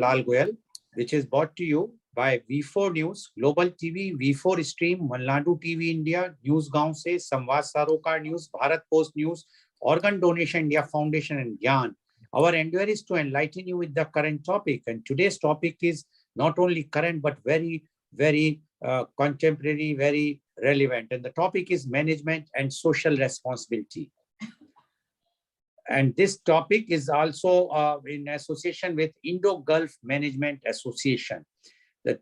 Lal Goel, which is brought to you by V4 News, Global TV, V4 Stream, Malnadu TV India, News Gaon Se, Samvad Sarokar News, Bharat Post News, Organ Donation India Foundation, and Gyan. Our endeavor is to enlighten you with the current topic. And today's topic is not only current, but very, very contemporary, very relevant. And the topic is management and social responsibility. And this topic is also in association with Indo-Gulf Management Association. The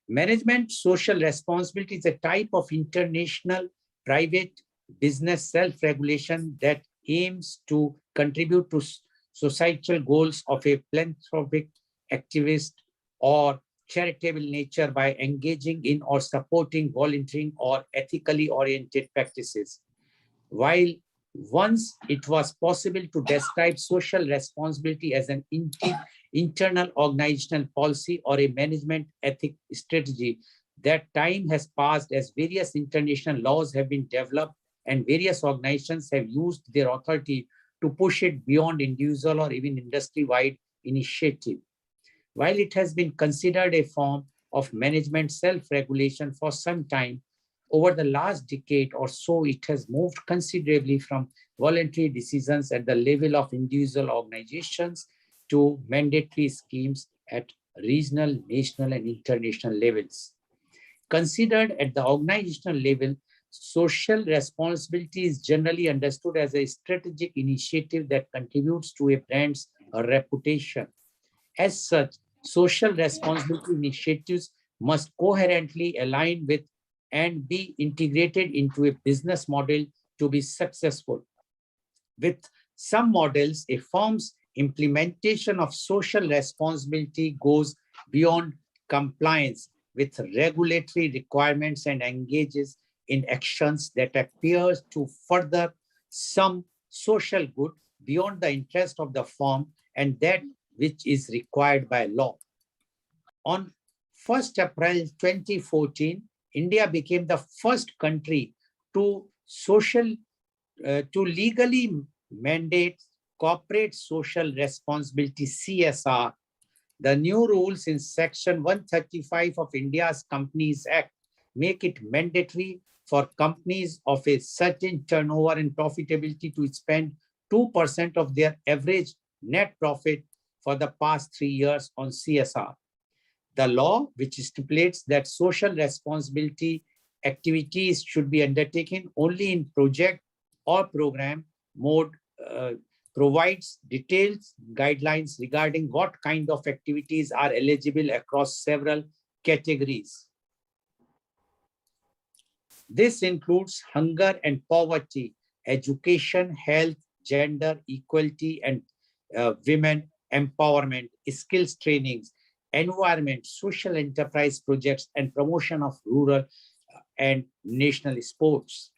management social responsibility is a type of international private business self-regulation that aims to contribute to societal goals of a philanthropic, activist, or charitable nature by engaging in or supporting volunteering or ethically oriented practices. While once it was possible to describe social responsibility as an internal organizational policy or a management ethic strategy, that time has passed as various international laws have been developed and various organizations have used their authority to push it beyond individual or even industry-wide initiative. While it has been considered a form of management self-regulation for some time, over the last decade or so, it has moved considerably from voluntary decisions at the level of individual organizations to mandatory schemes at regional, national, and international levels. Considered at the organizational level, social responsibility is generally understood as a strategic initiative that contributes to a brand's reputation. As such, social responsibility initiatives must coherently align with and be integrated into a business model to be successful. With some models, a firm's implementation of social responsibility goes beyond compliance with regulatory requirements and engages in actions that appear to further some social good beyond the interest of the firm and that which is required by law. On 1st April 2014, India became the first country to legally mandate corporate social responsibility (CSR). The new rules in Section 135 of India's Companies Act make it mandatory for companies of a certain turnover and profitability to spend 2% of their average net profit for the past 3 years on CSR. The law, which stipulates that social responsibility activities should be undertaken only in project or program mode, provides detailed guidelines regarding what kind of activities are eligible across several categories. This includes hunger and poverty, education, health, gender equality, and women empowerment, skills trainings, environment, social enterprise projects, and promotion of rural and national sports.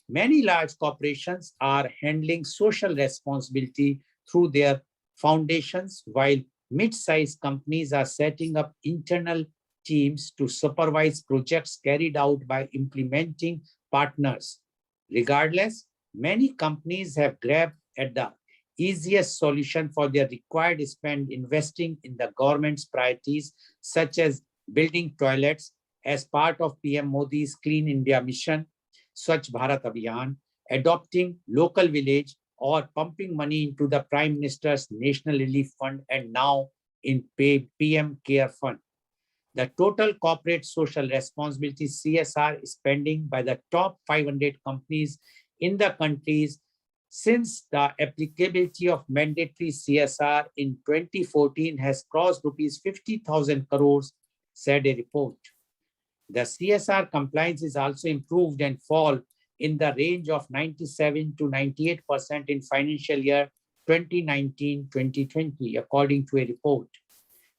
Many large corporations are handling social responsibility through their foundations, while mid-sized companies are setting up internal teams to supervise projects carried out by implementing partners. Regardless, many companies have grabbed at the easiest solution for their required spend, investing in the government's priorities, such as building toilets as part of PM Modi's Clean India Mission, Swachh Bharat Abhiyan, adopting local village, or pumping money into the Prime Minister's National Relief Fund and now in PM Care Fund. The total corporate social responsibility (CSR) spending by the top 500 companies in the countries since the applicability of mandatory CSR in 2014 has crossed rupees 50,000 crores, said a report. The CSR compliance is also improved and fall in the range of 97 to 98% in financial year 2019-2020, according to a report.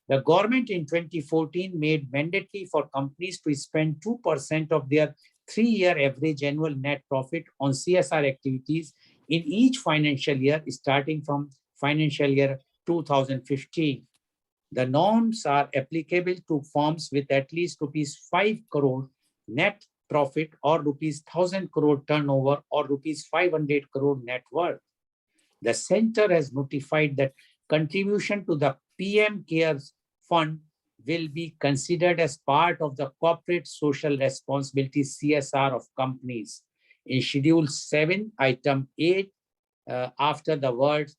The government in 2014 made mandatory for companies to spend 2% of their 3-year average annual net profit on CSR activities in each financial year, starting from financial year 2015. The norms are applicable to firms with at least rupees 5 crore net profit or rupees 1,000 crore turnover or rupees 500 crore net worth. The center has notified that contribution to the PM Cares fund will be considered as part of the corporate social responsibility CSR of companies. In Schedule 7, Item 8, after the word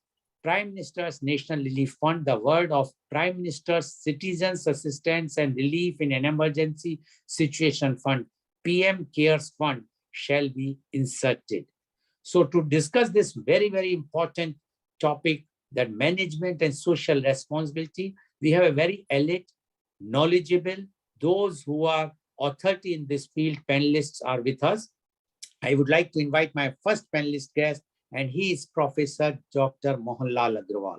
Prime Minister's National Relief Fund, the word of Prime Minister's Citizens Assistance and Relief in an Emergency Situation Fund, PM Cares Fund, shall be inserted. So to discuss this very, very important topic, that management and social responsibility, we have a very elite, knowledgeable, those who are authority in this field, panelists are with us. I would like to invite my first panelist guest, and he is Professor Dr. Mohanlal Agrawal.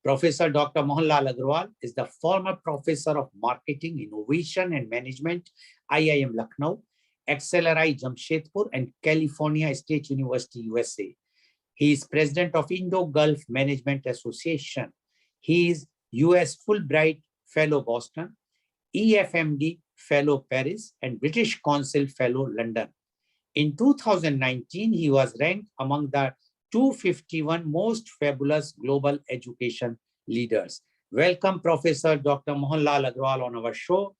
Professor Dr. Mohanlal Agrawal is the former Professor of Marketing, Innovation and Management, IIM Lucknow, XLRI Jamshedpur, and California State University, USA. He is President of Indo-Gulf Management Association. He is US Fulbright Fellow Boston, EFMD Fellow Paris, and British Council Fellow London. In 2019, he was ranked among the 251 most fabulous global education leaders. Welcome, Professor Dr. Mohanlal Agrawal on our show.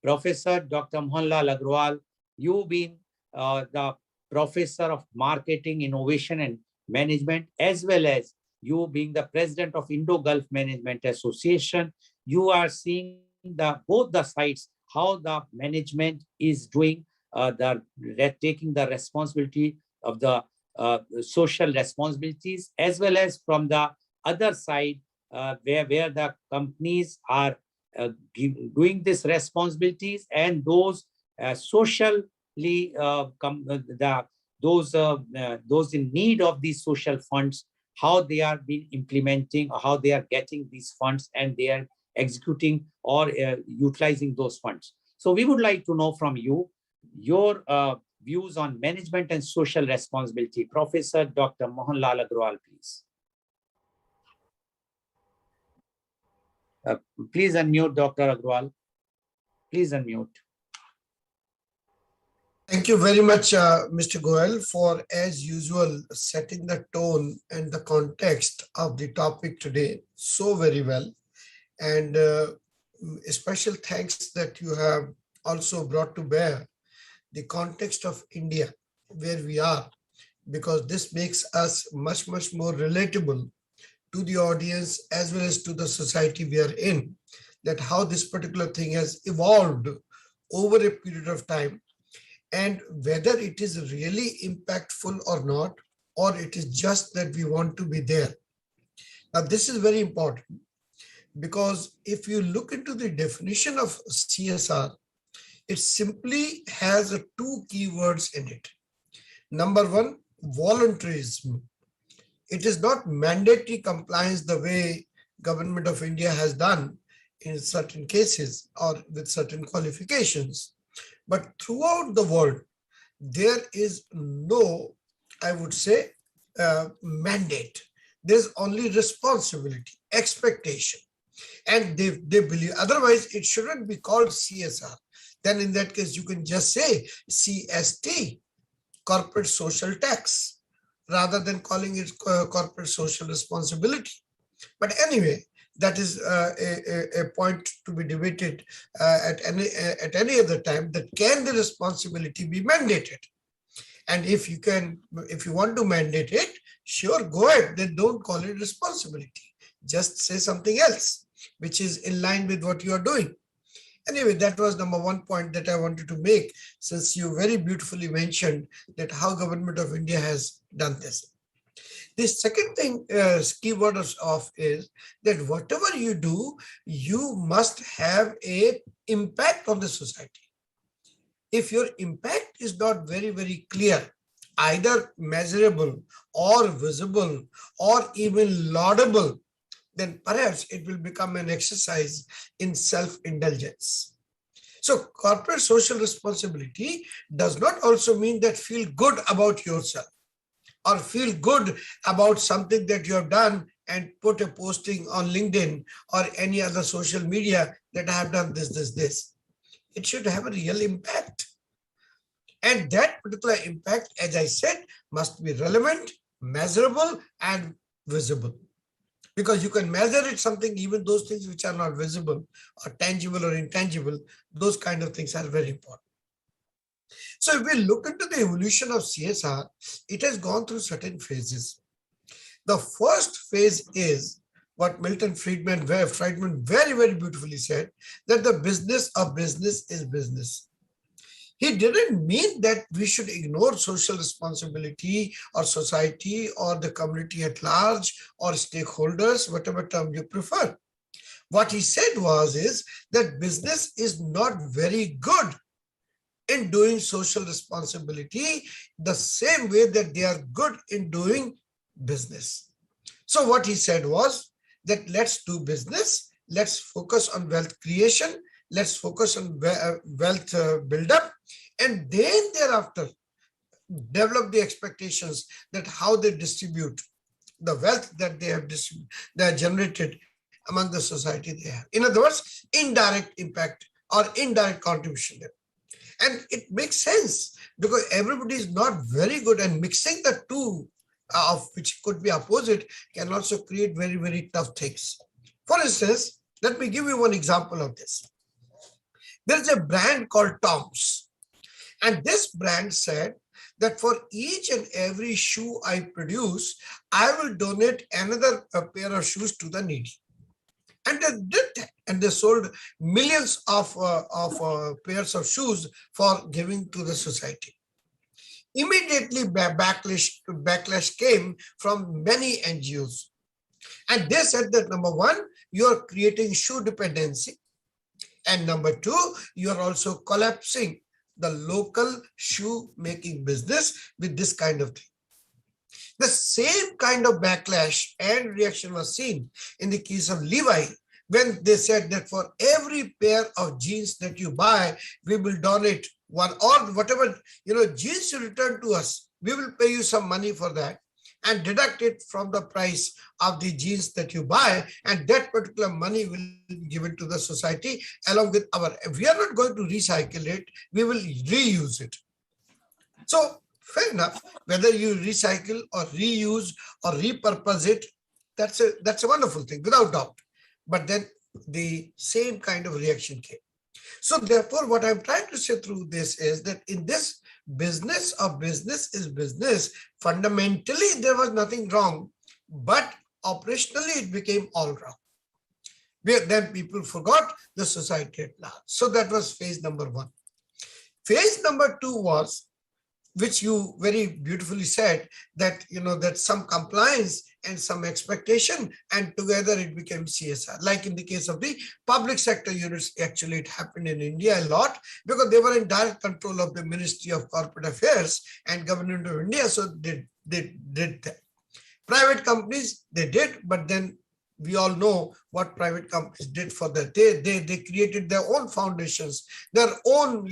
Professor Dr. Mohanlal Agrawal, you being the Professor of Marketing, Innovation and Management, as well as you being the President of Indo-Gulf Management Association, you are seeing both the sides, how the management is doing, taking the responsibility of the social responsibilities, as well as from the other side, where the companies are doing these responsibilities, and those socially those in need of these social funds, how they are being implementing, how they are getting these funds, and they are executing or utilizing those funds. So we would like to know from you your views on management and social responsibility. Professor Dr. Mohanlal Agrawal, please. Please unmute, Dr. Agrawal. Please unmute. Thank you very much, Mr. Goel, for, as usual, setting the tone and the context of the topic today so very well. And a special thanks that you have also brought to bear the context of India, where we are, because this makes us much, much more relatable to the audience as well as to the society we are in, that how this particular thing has evolved over a period of time, and whether it is really impactful or not, or it is just that we want to be there. Now, this is very important, because if you look into the definition of CSR, it simply has two keywords in it. Number one, voluntarism. It is not mandatory compliance the way Government of India has done in certain cases or with certain qualifications. But throughout the world, there is no, I would say, mandate. There's only responsibility, expectation. And they believe, otherwise it shouldn't be called CSR. Then in that case, you can just say CST, corporate social tax, rather than calling it corporate social responsibility. But anyway, that is a point to be debated at any other time, that can the responsibility be mandated? And if you want to mandate it, sure, go ahead, then don't call it responsibility. Just say something else, which is in line with what you are doing. Anyway, that was number one point that I wanted to make, since you very beautifully mentioned that how Government of India has done this. The second thing, keyword of is that whatever you do, you must have an impact on the society. If your impact is not very, very clear, either measurable or visible or even laudable, then perhaps it will become an exercise in self-indulgence. So corporate social responsibility does not also mean that feel good about yourself or feel good about something that you have done and put a posting on LinkedIn or any other social media that I have done this. It should have a real impact. And that particular impact, as I said, must be relevant, measurable, and visible. because you can measure it something, even those things which are not visible or tangible or intangible, those kind of things are very important. So if we look into the evolution of CSR, it has gone through certain phases. The first phase is what Milton Friedman very, very beautifully said, that the business of business is business. He didn't mean that we should ignore social responsibility or society or the community at large or stakeholders, whatever term you prefer. What he said is that business is not very good in doing social responsibility the same way that they are good in doing business. So what he said was that let's do business, let's focus on wealth creation, let's focus on wealth build-up, and then thereafter develop the expectations that how they distribute the wealth that they have generated among the society they have. In other words, indirect impact or indirect contribution there. And it makes sense because everybody is not very good, and mixing the two of which could be opposite can also create very, very tough things. For instance, let me give you one example of this. There is a brand called Tom's, and this brand said that for each and every shoe I produce, I will donate another pair of shoes to the needy. And they did that, and they sold millions of pairs of shoes for giving to the society. Immediately, backlash came from many NGOs. And they said that number one, you are creating shoe dependency. And number two, you are also collapsing the local shoe making business with this kind of thing. The same kind of backlash and reaction was seen in the case of Levi, when they said that for every pair of jeans that you buy, we will donate one, or whatever, jeans you return to us, we will pay you some money for that and deduct it from the price of the jeans that you buy, and that particular money will be given to the society along with we are not going to recycle it, we will reuse it. So fair enough, whether you recycle or reuse or repurpose it, that's a wonderful thing, without doubt. But then the same kind of reaction came. So therefore, what I'm trying to say through this is that in this business of business is business, fundamentally there was nothing wrong, but operationally it became all wrong. Then people forgot the society at large. So that was phase number one. Phase number two was, which you very beautifully said, that that some compliance and some expectation, and together it became CSR. Like in the case of the public sector units, actually it happened in India a lot because they were in direct control of the Ministry of Corporate Affairs and Government of India, so they did that. Private companies, they did, but then we all know what private companies did for that. They created their own foundations, their own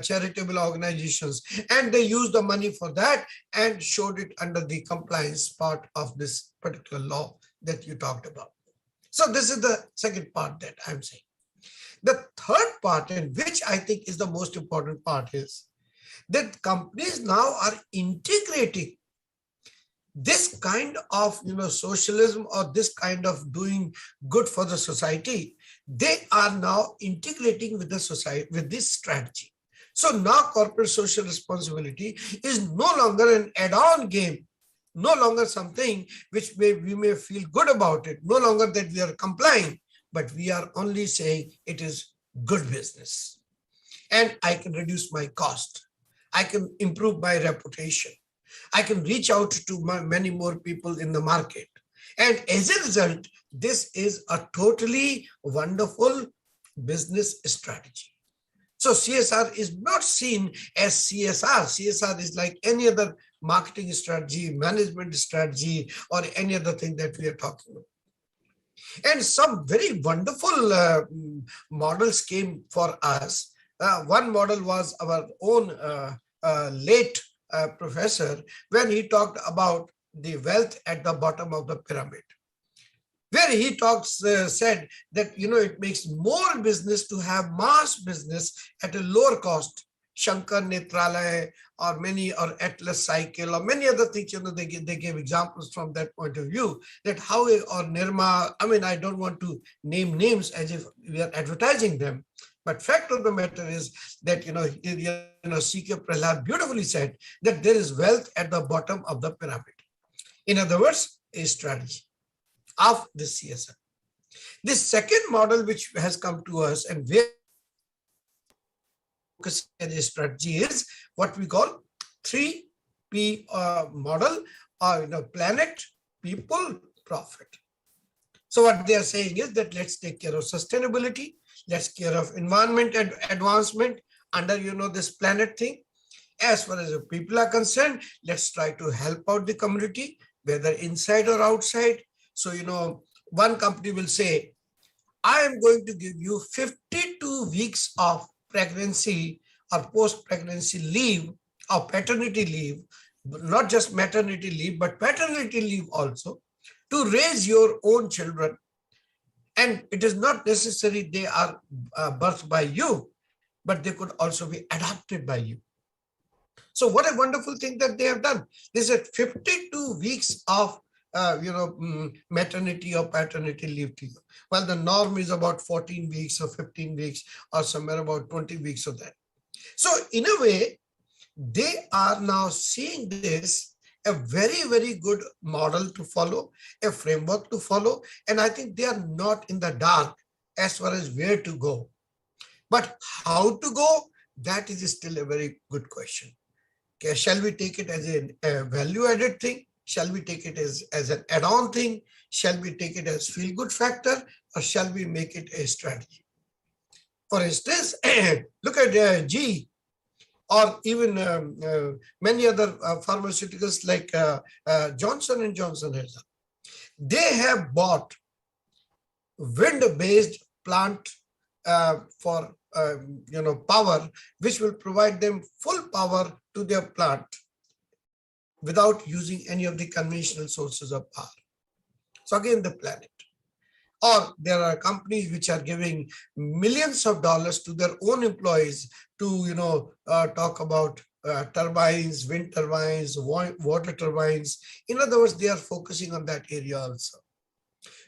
charitable organizations, and they used the money for that and showed it under the compliance part of this particular law that you talked about. So this is the second part that I'm saying. The third part, and which I think is the most important part, is that companies now are integrating this kind of socialism or this kind of doing good for the society. They are now integrating with the society with this strategy. So now corporate social responsibility is no longer an add-on game, no longer something which we may feel good about it, no longer that we are complying, but we are only saying it is good business. And I can reduce my cost. I can improve my reputation. I can reach out to many more people in the market. And as a result, this is a totally wonderful business strategy. So CSR is not seen as CSR. CSR is like any other marketing strategy, management strategy, or any other thing that we are talking about. And some very wonderful models came for us. One model was our own late professor, when he talked about the wealth at the bottom of the pyramid, where he said that it makes more business to have mass business at a lower cost, Shankar Netralaya or many, or Atlas Cycle or many other things, they give examples from that point of view, that how, or Nirma, I mean, I don't want to name names as if we are advertising them, but fact of the matter is that, C.K. Prahlad beautifully said that there is wealth at the bottom of the pyramid. In other words, a strategy of the CSR. This second model which has come to us and where the strategy is what we call 3P model, or planet, people, profit. So what they are saying is that let's take care of sustainability, let's care of environment and advancement under this planet thing. As far as the people are concerned, let's try to help out the community, whether inside or outside. So one company will say, I am going to give you 52 weeks of pregnancy or post-pregnancy leave or paternity leave, not just maternity leave, but paternity leave also, to raise your own children. And it is not necessary they are birthed by you, but they could also be adopted by you. So what a wonderful thing that they have done. They said 52 weeks of maternity or paternity leave to you. Well, the norm is about 14 weeks or 15 weeks or somewhere about 20 weeks of that. So in a way, they are now seeing this a very, very good model to follow, a framework to follow. And I think they are not in the dark as far as where to go. But how to go, that is still a very good question. Okay, shall we take it as a value-added thing? Shall we take it as an add-on thing? Shall we take it as feel-good factor? Or shall we make it a strategy? For instance, look at G, or even many other pharmaceuticals like Johnson & Johnson. They have bought wind-based plant for power, which will provide them full power to their plant without using any of the conventional sources of power. So again, the planet. Or there are companies which are giving millions of dollars to their own employees to talk about turbines, wind turbines, water turbines. In other words, they are focusing on that area also.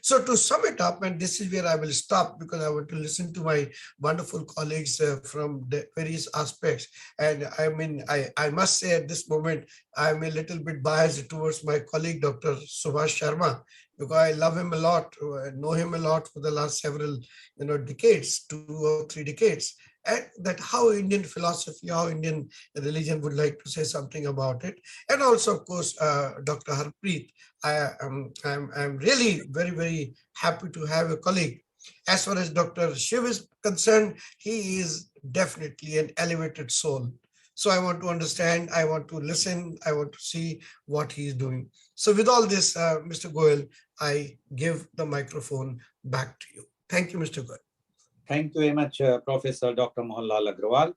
So to sum it up, and this is where I will stop because I want to listen to my wonderful colleagues from the various aspects. And I mean, I must say at this moment, I'm a little bit biased towards my colleague, Dr. Subhash Sharma, because I love him a lot, know him a lot for the last several decades, 2 or 3 decades. And that how Indian philosophy, how Indian religion would like to say something about it. And also, of course, Dr. Harpreet, I'm really very, very happy to have a colleague. As far as Dr. Shiv is concerned, he is definitely an elevated soul. So I want to understand, I want to listen, I want to see what he is doing. So with all this, Mr. Goel, I give the microphone back to you. Thank you, Mr. Goel. Thank you very much, Professor Dr. Mohanlal Agrawal.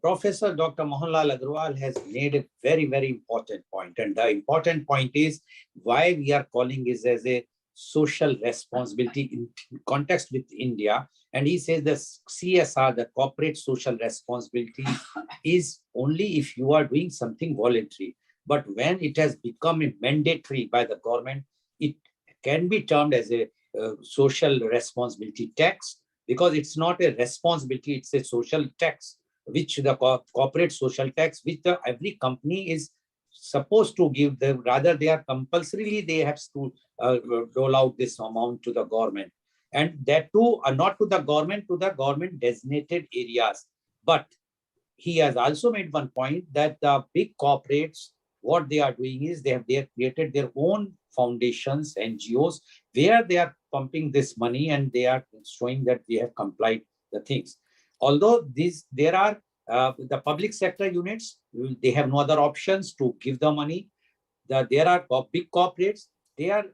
Professor Dr. Mohanlal Agrawal has made a very, very important point. And the important point is why we are calling it as a social responsibility in context with India. And he says the CSR, the corporate social responsibility, is only if you are doing something voluntary. But when it has become a mandatory by the government, it can be termed as a social responsibility tax, because it's not a responsibility, it's a social tax, which the corporate social tax, which every company is supposed to give them, rather they are compulsorily, they have to roll out this amount to the government. And that too, not to the government designated areas. But he has also made one point that the big corporates, what they are doing is they have created their own foundations, NGOs, where they are pumping this money and they are showing that they have complied the things. Although there are the public sector units, they have no other options to give the money. There are big corporates, they are,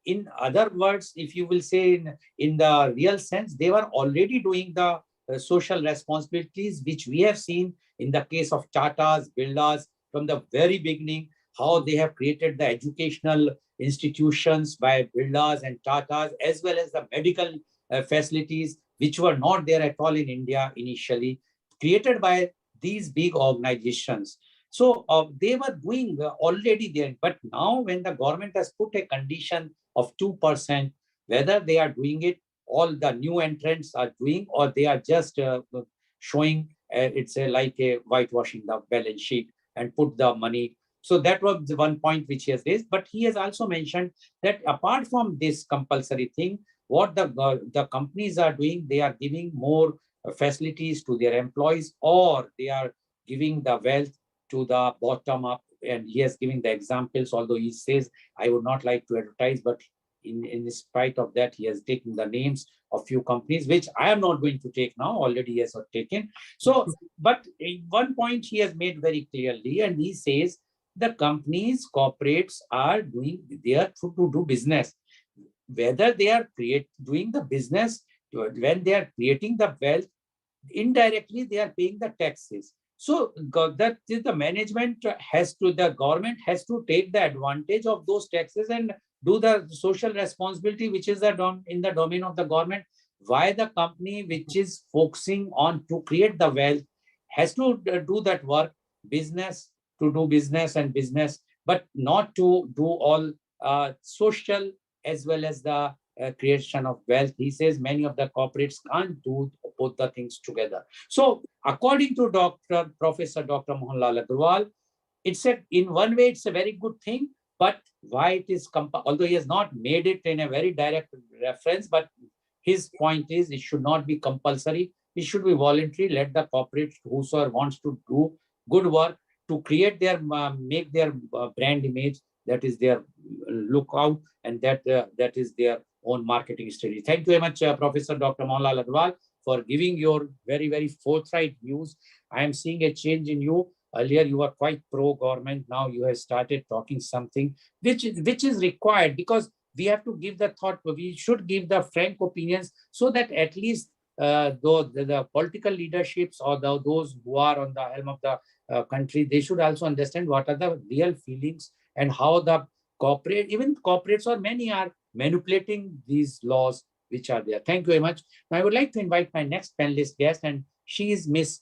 in other words, if you will say in the real sense, they were already doing the social responsibilities, which we have seen in the case of Tatas, Birlas, from the very beginning, how they have created the educational institutions by Birlas and Tatas, as well as the medical facilities, which were not there at all in India initially, created by these big organizations. So they were doing already there, but now when the government has put a condition of 2%, whether they are doing it, all the new entrants are doing, or they are just showing it's like a whitewashing the balance sheet and put the money. So that was the one point which he has raised. But he has also mentioned that apart from this compulsory thing, what the companies are doing, they are giving more facilities to their employees, or they are giving the wealth to the bottom up. And he has given the examples, although he says, I would not like to advertise, but in spite of that, he has taken the names of few companies, which I am not going to take now, already he has taken. So, but one point he has made very clearly, and he says the companies, corporates are doing there to do business. Whether they are doing the business, when they are creating the wealth, indirectly they are paying the taxes. So that the management has to, the government has to take the advantage of those taxes and do the social responsibility, which is in the domain of the government. Why the company which is focusing on to create the wealth has to do that work, business, to do business and business, but not to do all social as well as the creation of wealth. He says many of the corporates can't do both the things together. So, according to Professor Dr. Mohanlal Agarwal, in one way, it's a very good thing, but why it is, although he has not made it in a very direct reference, but his point is it should not be compulsory. It should be voluntary. Let the corporate, whosoever wants to do good work to create their, make their brand image, that is their lookout, and that is their own marketing strategy. Thank you very much, Professor Dr. Mohanlal Agarwal, for giving your very, very forthright views. I am seeing a change in you. Earlier, you were quite pro-government. Now you have started talking something which is required, because we have to give the thought. We should give the frank opinions, so that at least the political leaderships, or those who are on the helm of the country, they should also understand what are the real feelings and how the even corporates or many are manipulating these laws which are there. Thank you very much. Now, I would like to invite my next panelist guest, and she is Miss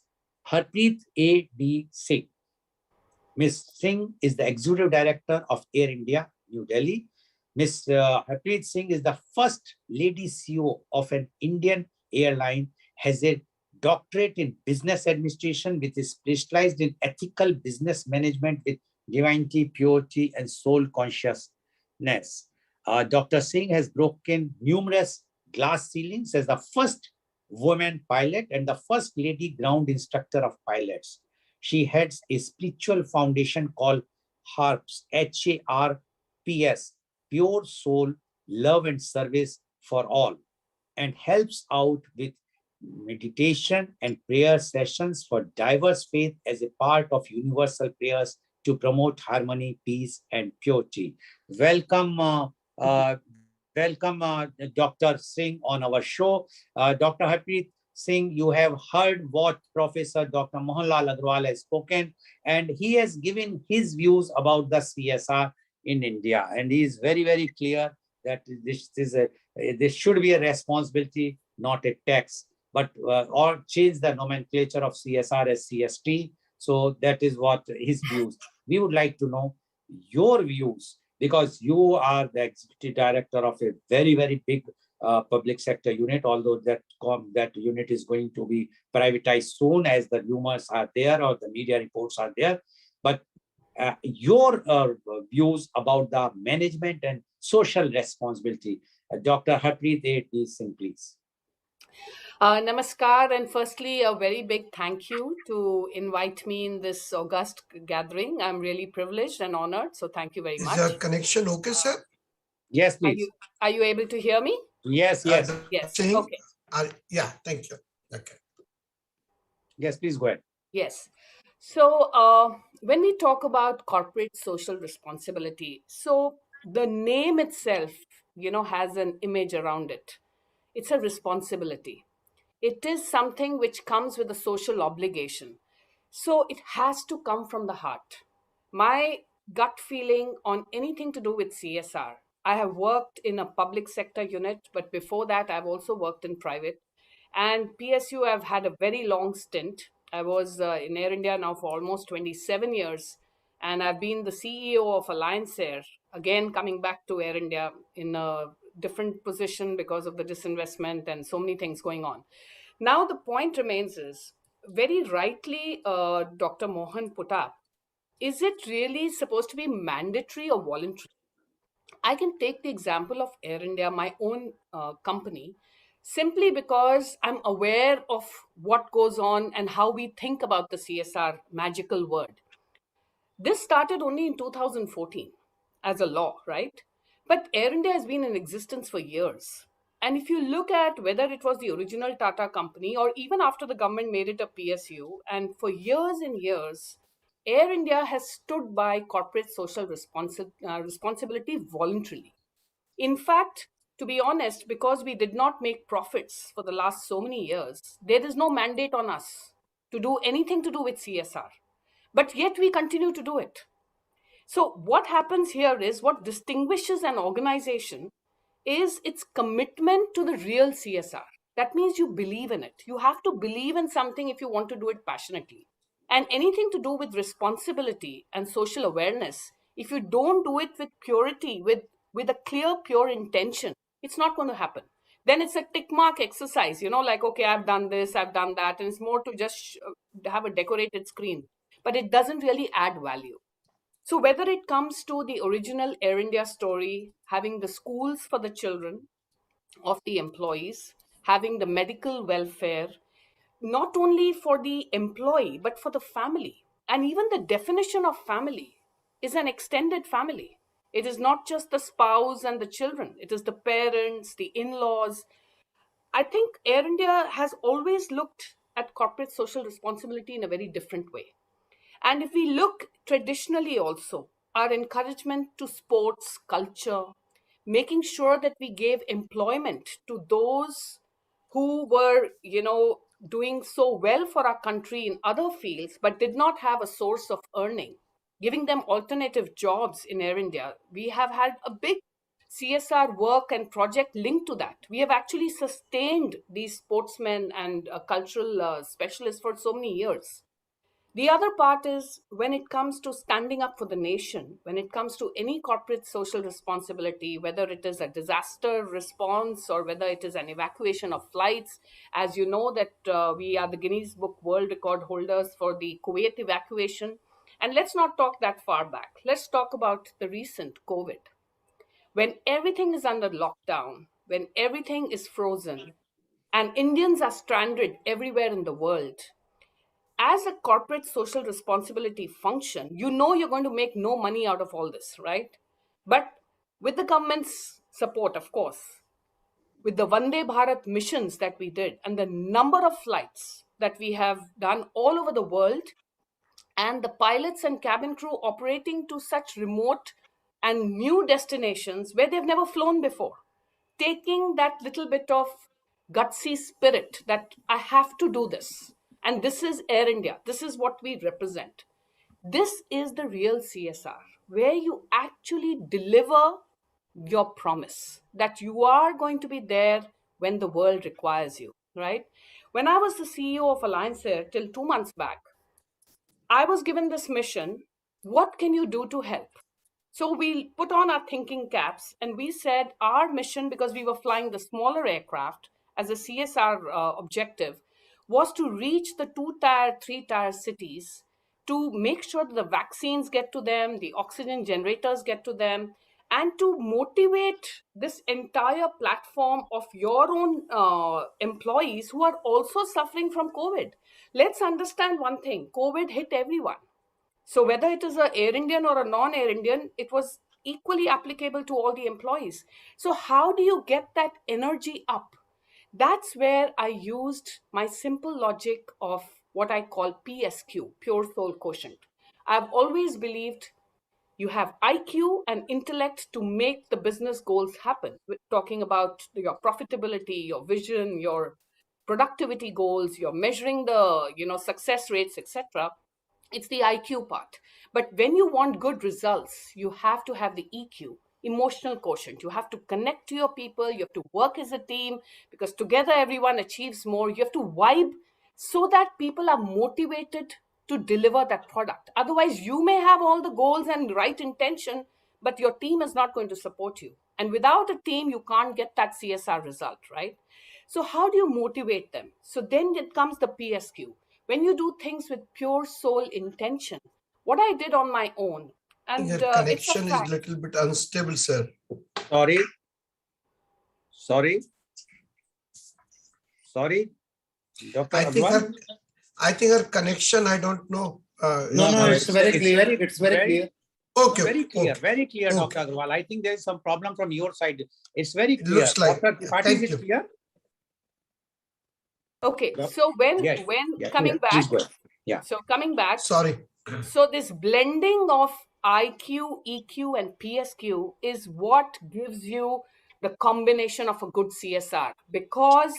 Harpreet A.D. Singh. Ms. Singh is the Executive Director of Air India, New Delhi. Ms. Harpreet Singh is the first lady CEO of an Indian airline, has a doctorate in business administration, which is specialized in ethical business management with divinity, purity, and soul consciousness. Dr. Singh has broken numerous glass ceilings as the first woman pilot and the first lady ground instructor of pilots. She heads a spiritual foundation called HARPS, HARPS, Pure Soul, Love and Service for All, and helps out with meditation and prayer sessions for diverse faith as a part of universal prayers to promote harmony, peace, and purity. Welcome, Dr. Singh on our show. Dr. Harpreet Singh, you have heard what Professor Dr. Mohanlal Agarwal has spoken, and he has given his views about the CSR in India. And he is very, very clear that this should be a responsibility, not a tax, but or change the nomenclature of CSR as CST. So that is what his views. We would like to know your views, because you are the executive director of a very, very big public sector unit, although that unit is going to be privatized soon, as the rumors are there or the media reports are there. But your views about the management and social responsibility. Dr. Harpreet A.D. Singh, please. Namaskar, and firstly, a very big thank you to invite me in this august gathering. I'm really privileged and honored, so thank you very much. Is your connection okay, sir? Yes, please. Are you able to hear me? Yes. Yes. Okay. Yeah, thank you. Okay. Yes, please go ahead. Yes. So, when we talk about corporate social responsibility, so the name itself, has an image around it. It's a responsibility. It is something which comes with a social obligation. So it has to come from the heart. My gut feeling on anything to do with CSR, I have worked in a public sector unit, but before that, I've also worked in private. And PSU, I've had a very long stint. I was in Air India now for almost 27 years, and I've been the CEO of Alliance Air, again coming back to Air India in a different position because of the disinvestment and so many things going on. Now, the point remains is very rightly, Dr. Mohan put up, is it really supposed to be mandatory or voluntary? I can take the example of Air India, my own company, simply because I'm aware of what goes on and how we think about the CSR magical word. This started only in 2014 as a law, right? But Air India has been in existence for years. And if you look at whether it was the original Tata company or even after the government made it a PSU, and for years and years, Air India has stood by corporate social responsibility voluntarily. In fact, to be honest, because we did not make profits for the last so many years, there is no mandate on us to do anything to do with CSR. But yet we continue to do it. So, what happens here is what distinguishes an organization is its commitment to the real CSR. That means you believe in it. You have to believe in something if you want to do it passionately. And anything to do with responsibility and social awareness, if you don't do it with purity, with a clear, pure intention, it's not going to happen. Then it's a tick mark exercise, like, okay, I've done this, I've done that. And it's more to just have a decorated screen. But it doesn't really add value. So, whether it comes to the original Air India story, having the schools for the children of the employees, having the medical welfare, not only for the employee, but for the family. And even the definition of family is an extended family. It is not just the spouse and the children, it is the parents, the in laws. I think Air India has always looked at corporate social responsibility in a very different way. And if we look traditionally also, our encouragement to sports, culture, making sure that we gave employment to those who were, doing so well for our country in other fields, but did not have a source of earning, giving them alternative jobs in Air India. We have had a big CSR work and project linked to that. We have actually sustained these sportsmen and cultural specialists for so many years. The other part is when it comes to standing up for the nation, when it comes to any corporate social responsibility, whether it is a disaster response or whether it is an evacuation of flights. As you know, that we are the Guinness Book World Record holders for the Kuwait evacuation. And let's not talk that far back. Let's talk about the recent COVID. When everything is under lockdown, when everything is frozen, and Indians are stranded everywhere in the world, as a corporate social responsibility function, you're going to make no money out of all this, right? But with the government's support, of course, with the Vande Bharat missions that we did and the number of flights that we have done all over the world, and the pilots and cabin crew operating to such remote and new destinations where they've never flown before, taking that little bit of gutsy spirit that I have to do this. And this is Air India. This is what we represent. This is the real CSR, where you actually deliver your promise that you are going to be there when the world requires you, right? When I was the CEO of Alliance Air till 2 months back, I was given this mission. What can you do to help? So we put on our thinking caps and we said our mission, because we were flying the smaller aircraft as a CSR objective, was to reach the 2-tier, 3-tier cities to make sure that the vaccines get to them, the oxygen generators get to them, and to motivate this entire platform of your own employees who are also suffering from COVID. Let's understand one thing: COVID hit everyone. So whether it is a Air Indian or a non-Air Indian, it was equally applicable to all the employees. So how do you get that energy up? That's where I used my simple logic of what I call PSQ, pure soul quotient. I've always believed you have IQ and intellect to make the business goals happen. We're talking about your profitability, your vision, your productivity goals, you're measuring the success rates, etc. It's the IQ part. But when you want good results, you have to have the EQ, emotional quotient. You have to connect to your people. You have to work as a team, because together everyone achieves more. You have to vibe so that people are motivated to deliver that product. Otherwise, you may have all the goals and right intention, but your team is not going to support you. And without a team, you can't get that CSR result, right? So how do you motivate them? So then it comes the PSQ. When you do things with pure soul intention, what I did on my own, and Your it's a connection is a fact. little bit unstable, sir. Sorry, Dr. I think Agarwal. her connection, I don't know. No, it's very clear. It's very clear. Okay. Very clear, Okay. Dr. Agarwal. I think there is some problem from your side. It's very It clear. looks like. Dr. Tripathi, is it clear? Okay, so when coming back, please go ahead. Yeah. so coming back, Sorry. so this blending of IQ, EQ, and PSQ is what gives you the combination of a good CSR, because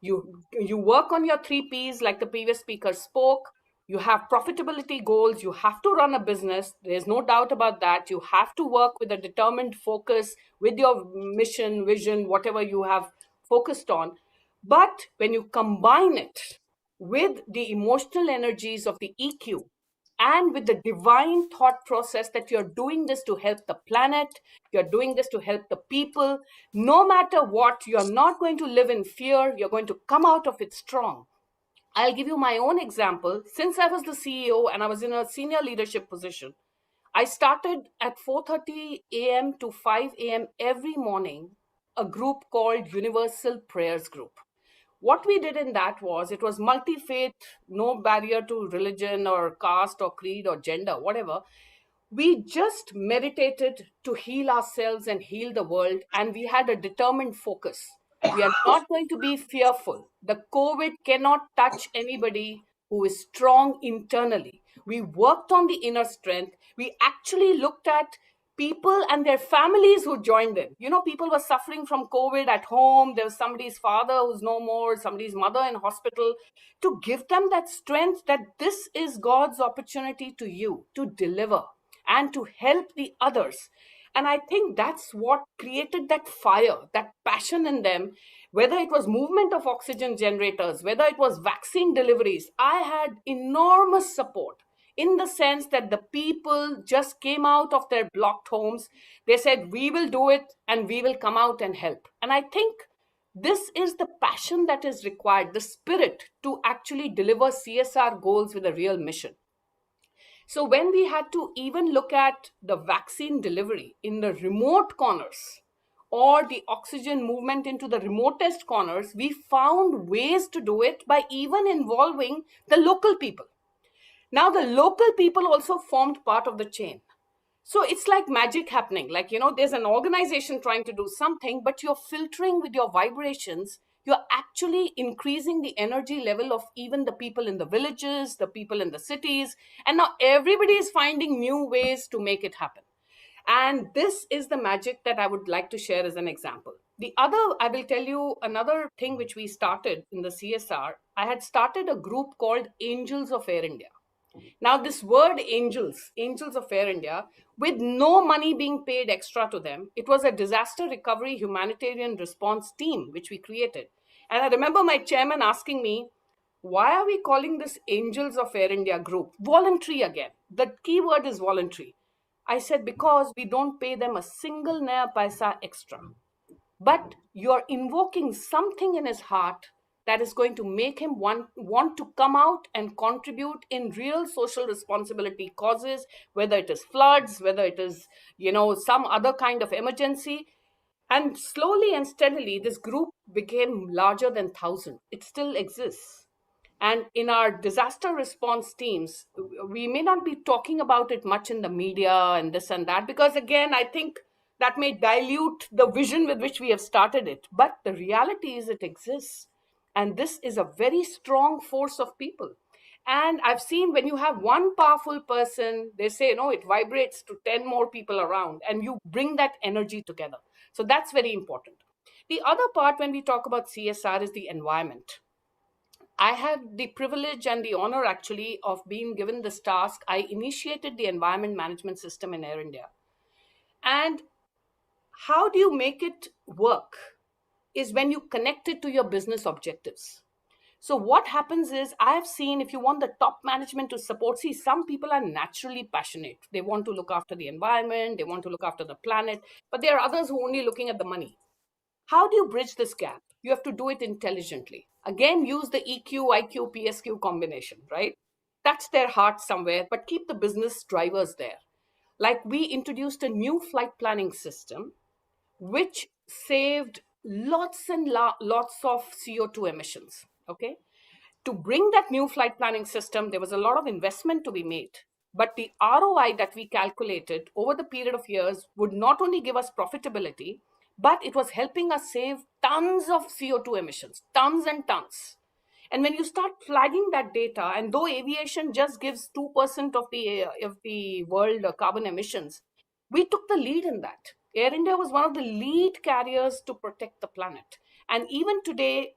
you work on your 3 Ps like the previous speaker spoke. You have profitability goals. You have to run a business. There's no doubt about that. You have to work with a determined focus with your mission, vision, whatever you have focused on. But when you combine it with the emotional energies of the EQ and with the divine thought process that you're doing this to help the planet, you're doing this to help the people, no matter what, you're not going to live in fear. You're going to come out of it strong. I'll give you my own example. Since I was the CEO and I was in a senior leadership position, I started at 4:30 a.m. to 5 a.m. every morning a group called Universal Prayers Group. What we did in that was, it was multi-faith, no barrier to religion or caste or creed or gender, whatever. We just meditated to heal ourselves and heal the world, and we had a determined focus. We are not going to be fearful. The COVID cannot touch anybody who is strong internally. We worked on the inner strength. We actually looked at people and their families who joined in. You know, people were suffering from COVID at home. There was somebody's father who's no more, somebody's mother in hospital. To give them that strength that this is God's opportunity to you to deliver and to help the others. And I think that's what created that fire, that passion in them, whether it was movement of oxygen generators, whether it was vaccine deliveries. I had enormous support in the sense that the people just came out of their blocked homes. They said, we will do it and we will come out and help. And I think this is the passion that is required, the spirit to actually deliver CSR goals with a real mission. So when we had to even look at the vaccine delivery in the remote corners or the oxygen movement into the remotest corners, we found ways to do it by even involving the local people. Now, the local people also formed part of the chain. So it's like magic happening. Like, you know, there's an organization trying to do something, but you're filtering with your vibrations. You're actually increasing the energy level of even the people in the villages, the people in the cities. And now everybody is finding new ways to make it happen. And this is the magic that I would like to share as an example. The other, I will tell you another thing which we started in the CSR. I had started a group called Angels of Air India. Now, this word angels of Air India, with no money being paid extra to them, it was a disaster recovery humanitarian response team which we created. And I remember my chairman asking me, why are we calling this Angels of Air India group? Voluntary again. The key word is voluntary. I said, because we don't pay them a single naya paisa extra. But you're invoking something in his heart that is going to make him want to come out and contribute in real social responsibility causes, whether it is floods, whether it is, you know, some other kind of emergency. And slowly and steadily, this group became larger than 1,000. It still exists. And in our disaster response teams, we may not be talking about it much in the media and this and that, because again, I think that may dilute the vision with which we have started it. But the reality is it exists. And this is a very strong force of people. And I've seen when you have one powerful person, they say, no, it vibrates to 10 more people around, and you bring that energy together. So that's very important. The other part when we talk about CSR is the environment. I had the privilege and the honor actually of being given this task. I initiated the environment management system in Air India. And how do you make it work is when you connect it to your business objectives. So what happens is, I have seen, if you want the top management to support, see, some people are naturally passionate. They want to look after the environment, they want to look after the planet, but there are others who are only looking at the money. How do you bridge this gap? You have to do it intelligently. Again, use the EQ, IQ, PSQ combination, right? Touch their heart somewhere, but keep the business drivers there. Like, we introduced a new flight planning system which saved lots and lots of CO2 emissions. Okay. To bring that new flight planning system, there was a lot of investment to be made. But the ROI that we calculated over the period of years would not only give us profitability, but it was helping us save tons of CO2 emissions, tons and tons. And when you start flagging that data, and though aviation just gives 2% of the world carbon emissions, we took the lead in that. Air India was one of the lead carriers to protect the planet. And even today,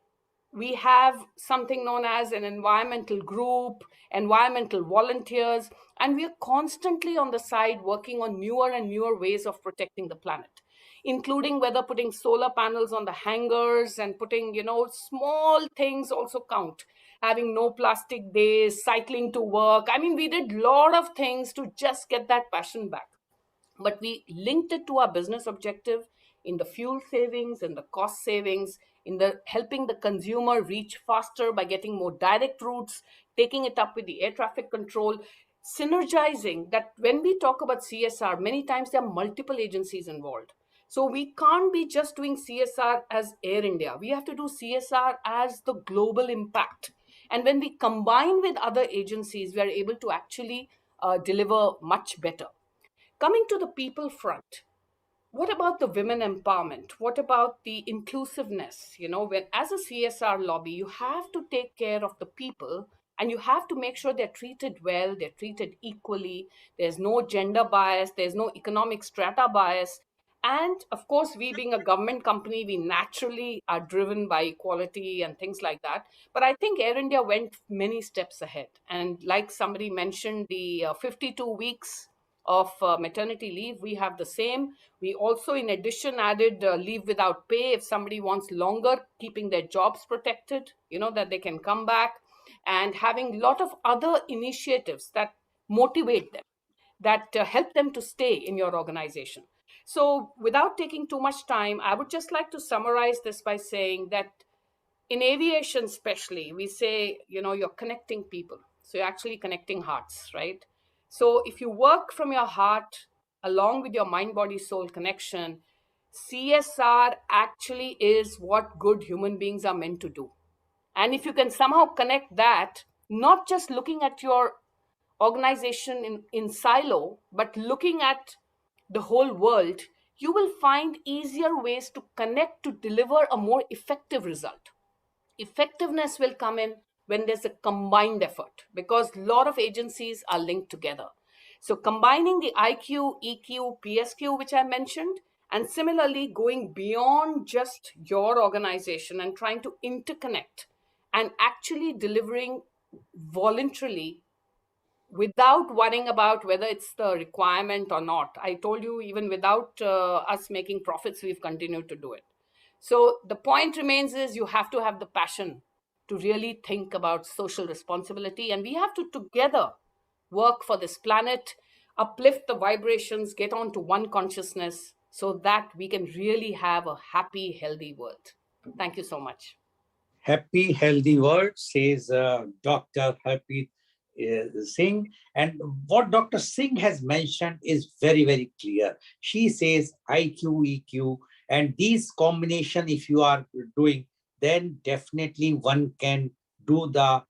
we have something known as an environmental group, environmental volunteers, and we are constantly on the side working on newer and newer ways of protecting the planet, including whether putting solar panels on the hangars and putting, small things also count. Having no plastic days, cycling to work. I mean, we did a lot of things to just get that passion back, but we linked it to our business objective in the fuel savings, in the cost savings, in the helping the consumer reach faster by getting more direct routes, taking it up with the air traffic control, synergizing that. When we talk about CSR, many times there are multiple agencies involved. So we can't be just doing CSR as Air India. We have to do CSR as the global impact. And when we combine with other agencies, we are able to actually deliver much better. Coming to the people front, what about the women empowerment? What about the inclusiveness? When as a CSR lobby, you have to take care of the people, and you have to make sure they're treated well, they're treated equally. There's no gender bias, there's no economic strata bias. And of course, we being a government company, we naturally are driven by equality and things like that. But I think Air India went many steps ahead. And like somebody mentioned, the 52 weeks of maternity leave, we have the same. We also, in addition, added leave without pay if somebody wants longer, keeping their jobs protected, that they can come back, and having a lot of other initiatives that motivate them, that help them to stay in your organization. So without taking too much time, I would just like to summarize this by saying that in aviation especially, we say, you're connecting people. So you're actually connecting hearts, right? So if you work from your heart along with your mind, body, soul connection, CSR actually is what good human beings are meant to do. And if you can somehow connect that, not just looking at your organization in silo, but looking at the whole world, you will find easier ways to connect to deliver a more effective result. Effectiveness will come in when there's a combined effort, because a lot of agencies are linked together. So combining the IQ, EQ, PSQ, which I mentioned, and similarly going beyond just your organization and trying to interconnect and actually delivering voluntarily without worrying about whether it's the requirement or not. I told you, even without us making profits, we've continued to do it. So the point remains is, you have to have the passion to really think about social responsibility, and we have to together work for this planet, uplift the vibrations, get on to one consciousness, so that we can really have a happy, healthy world. Thank you so much. Happy, healthy world, says Dr. Harpreet Singh. And what Dr. Singh has mentioned is very, very clear. She says IQ, EQ, and these combination, if you are doing, then definitely one can do the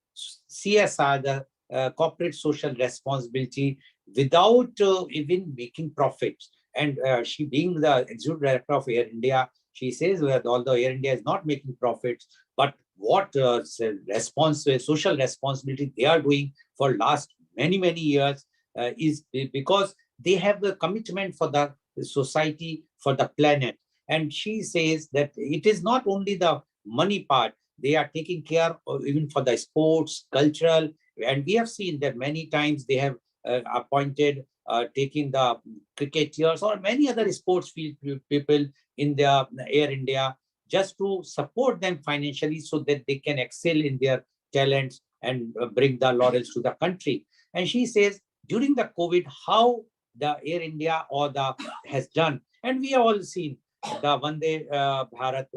CSR, the corporate social responsibility, without even making profits. And she, being the executive director of Air India, she says that although Air India is not making profits, but what social responsibility they are doing for last many, many years is because they have the commitment for the society, for the planet. And she says that it is not only the money part, they are taking care of even for the sports, cultural, and we have seen that many times they have appointed, taking the cricketers or many other sports field people in the Air India, just to support them financially so that they can excel in their talents and bring the laurels to the country. And she says, during the COVID, how the Air India or the has done, and we have all seen the Vande Bharat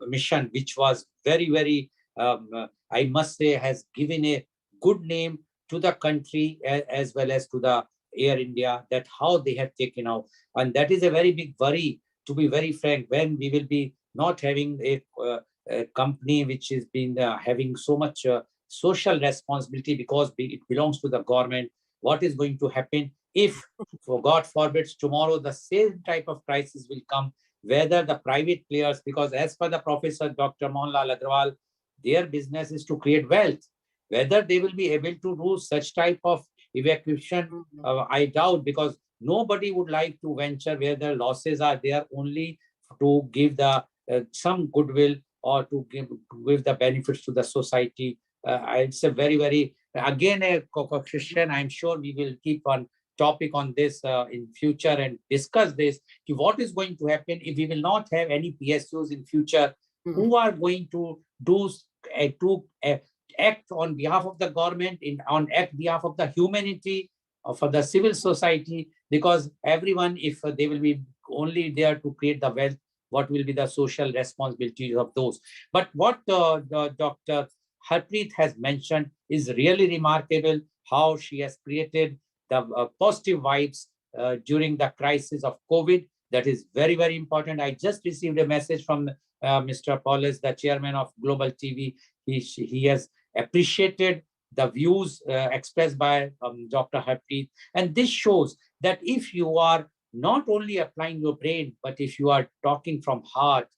mission, which was very, very, I must say, has given a good name to the country as well as to the Air India, that how they have taken out. And that is a very big worry, to be very frank, when we will be not having a company which has been having so much social responsibility because it belongs to the government. What is going to happen if, for God forbids, tomorrow the same type of crisis will come, whether the private players, because as per the Professor Dr. Mohanlal Agrawal, their business is to create wealth. Whether they will be able to do such type of evacuation, I doubt, because nobody would like to venture where the losses are there only to give the some goodwill or to give the benefits to the society. It's a very, very, again, a question. I'm sure we will keep on topic on this in future and discuss this. What is going to happen if we will not have any PSUs in future? Who are going to do act on behalf of the government, on behalf of the humanity, for the civil society? Because everyone, if they will be only there to create the wealth, what will be the social responsibilities of those? But what Dr. Harpreet has mentioned is really remarkable, how she has created the positive vibes during the crisis of COVID. That is very, very important. I just received a message from Mr. Paulus, the chairman of Global TV. He has appreciated the views expressed by Dr. Harpreet. And this shows that if you are not only applying your brain, but if you are talking from heart,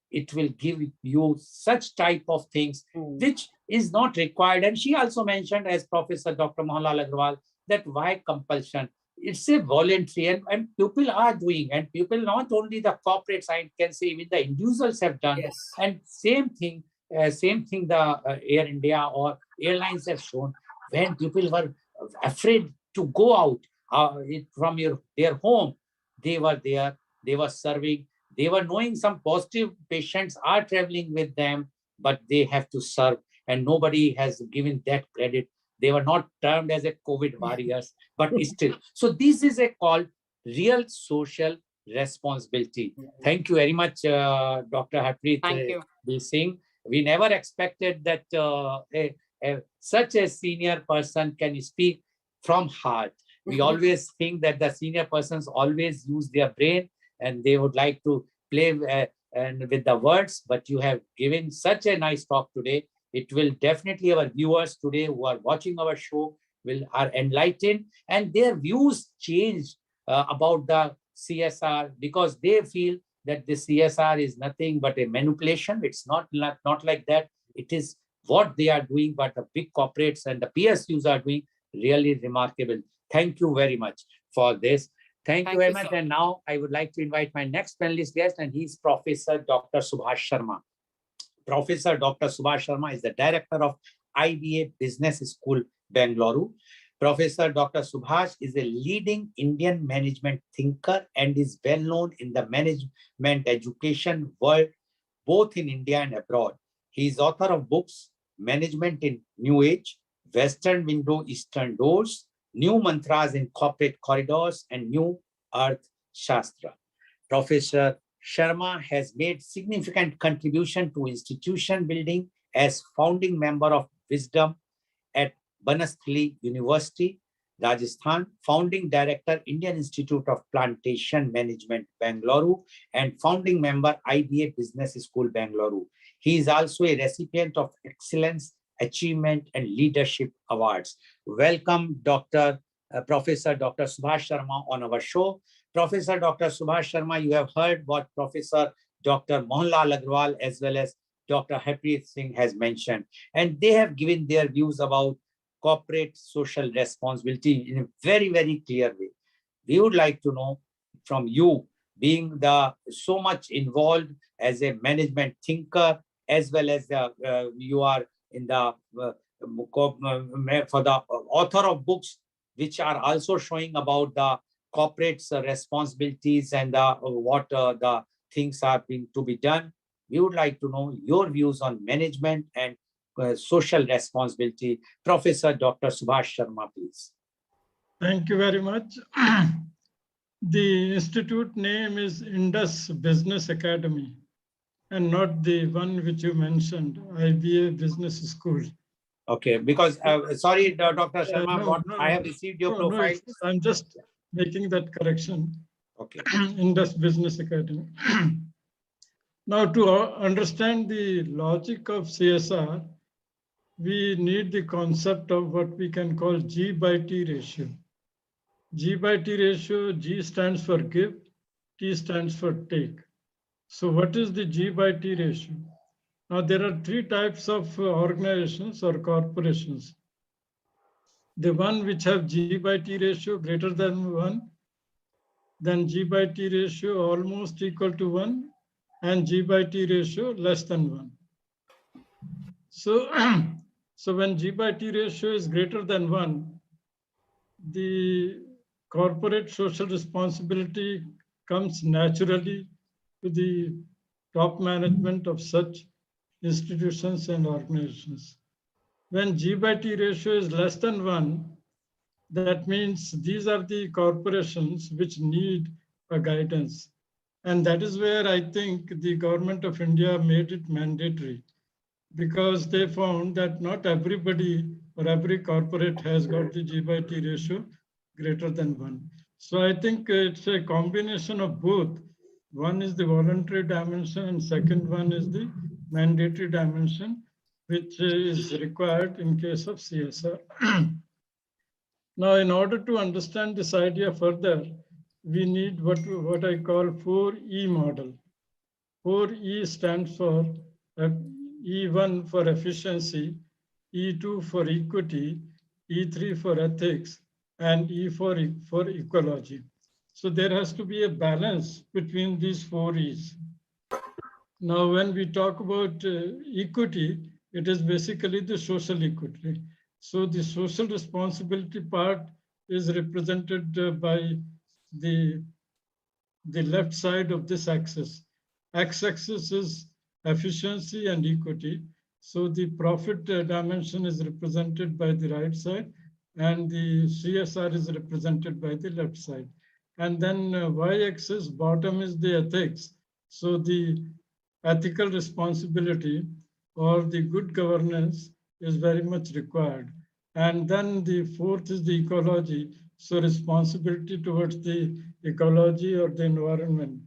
it will give you such type of things which is not required. And she also mentioned, as Professor Dr. Mohanlal Agrawal, that why compulsion? It's a voluntary, and people are doing, and people, not only the corporates, I can say even the individuals have done. Yes. And same thing the Air India or airlines have shown. When people were afraid to go out from their home, they were there, they were serving, they were knowing some positive patients are traveling with them, but they have to serve, and nobody has given that credit. They were not termed as a COVID warriors, but still. So this is a called real social responsibility. Thank you very much, Dr. Harpreet Singh. We never expected that such a senior person can speak from heart. We always think that the senior persons always use their brain and they would like to play and with the words, but you have given such a nice talk today. It will definitely, our viewers today who are watching our show are enlightened, and their views change about the CSR, because they feel that the CSR is nothing but a manipulation. It's not like that. It is what they are doing, what the big corporates and the PSUs are doing. Really remarkable. Thank you very much for this. Thank you very much. And now I would like to invite my next panelist guest, and he's Professor Dr. Subhash Sharma. Professor Dr. Subhash Sharma is the director of IBA Business School, Bengaluru. Professor Dr. Subhash is a leading Indian management thinker and is well known in the management education world, both in India and abroad. He is author of books, Management in New Age, Western Window, Eastern Doors, New Mantras in Corporate Corridors, and New Earth Shastra. Professor Sharma has made significant contribution to institution building as founding member of Wisdom at Banasthali University, Rajasthan, founding director, Indian Institute of Plantation Management, Bengaluru, and founding member, IBA Business School, Bengaluru. He is also a recipient of Excellence, Achievement, and Leadership Awards. Welcome, Professor Dr. Subhash Sharma on our show. Professor Dr. Subhash Sharma, you have heard what Professor Dr. Mohanlal Agrawal as well as Dr. Harpreet Singh has mentioned, and they have given their views about corporate social responsibility in a very, very clear way. We would like to know from you, being so much involved as a management thinker, as well as you are in the for the author of books which are also showing about the corporate's responsibilities and what the things are being to be done. we would like to know your views on management and social responsibility. Professor Dr. Subhash Sharma, please. Thank you very much. The institute name is Indus Business Academy, and not the one which you mentioned, IBA Business School. Okay, because sorry, Dr. Sharma, I have received your profile. I'm just making that correction. Okay. Indus Business Academy. Now, to understand the logic of CSR, we need the concept of what we can call G by T ratio. G by T ratio, G stands for give, T stands for take. So what is the G by T ratio? Now there are three types of organizations or corporations. The one which have G by T ratio greater than 1, then G by T ratio almost equal to 1, and G by T ratio less than 1. So, so when G by T ratio is greater than 1, the corporate social responsibility comes naturally to the top management of such institutions and organizations. When G by T ratio is less than 1, that means these are the corporations which need a guidance. And that is where I think the government of India made it mandatory, because they found that not everybody or every corporate has got the G by T ratio greater than 1. So I think it's a combination of both. One is the voluntary dimension, and second one is the mandatory dimension, which is required in case of CSR. Now, in order to understand this idea further, we need what I call 4E model. 4E stands for E1 for efficiency, E2 for equity, E3 for ethics, and E4 for ecology. So there has to be a balance between these 4 E's. Now, when we talk about equity, it is basically the social equity. So the social responsibility part is represented by the left side of this axis. X-axis is efficiency and equity. So the profit dimension is represented by the right side, and the CSR is represented by the left side. And then Y-axis, bottom is the ethics. So the ethical responsibility or the good governance is very much required. And then the fourth is the ecology. So responsibility towards the ecology or the environment.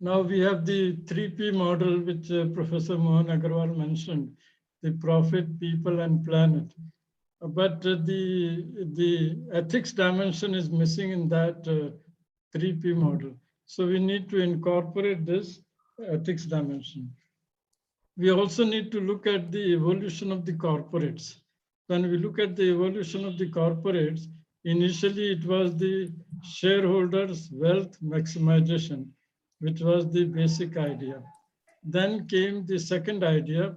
Now we have the 3P model, which Professor Mohan Agarwal mentioned, the profit, people, and planet. But the ethics dimension is missing in that 3P model. So we need to incorporate this ethics dimension. We also need to look at the evolution of the corporates. When we look at the evolution of the corporates, initially it was the shareholders' wealth maximization, which was the basic idea. Then came the second idea,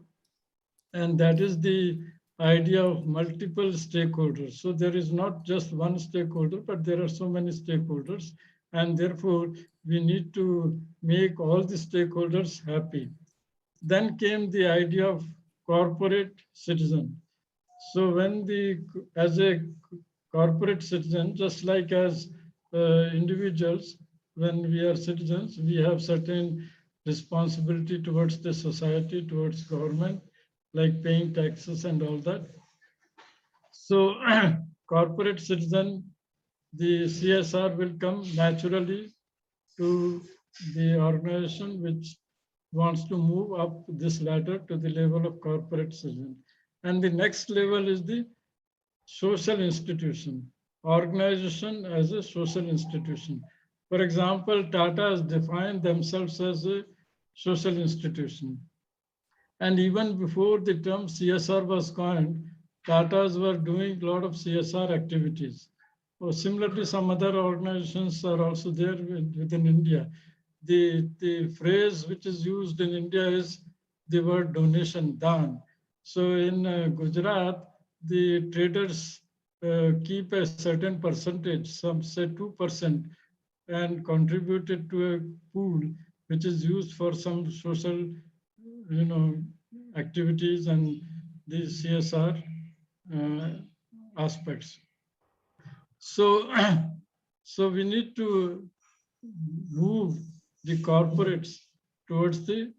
and that is the idea of multiple stakeholders. So there is not just one stakeholder, but there are so many stakeholders, and therefore we need to make all the stakeholders happy. Then came the idea of corporate citizen. So when as a corporate citizen, just like as individuals, when we are citizens, we have certain responsibility towards the society, towards government, like paying taxes and all that. So corporate citizen, the CSR will come naturally to the organization which wants to move up this ladder to the level of corporate citizen. And the next level is the social institution, organization as a social institution. For example, Tata has defined themselves as a social institution. And even before the term CSR was coined, Tatas were doing a lot of CSR activities. Or similarly, some other organizations are also there within India. The phrase which is used in India is the word donation, dan. So in Gujarat, the traders keep a certain percentage, some say 2%, and contribute it to a pool which is used for some social, activities and the CSR aspects. So, so we need to move the corporates towards the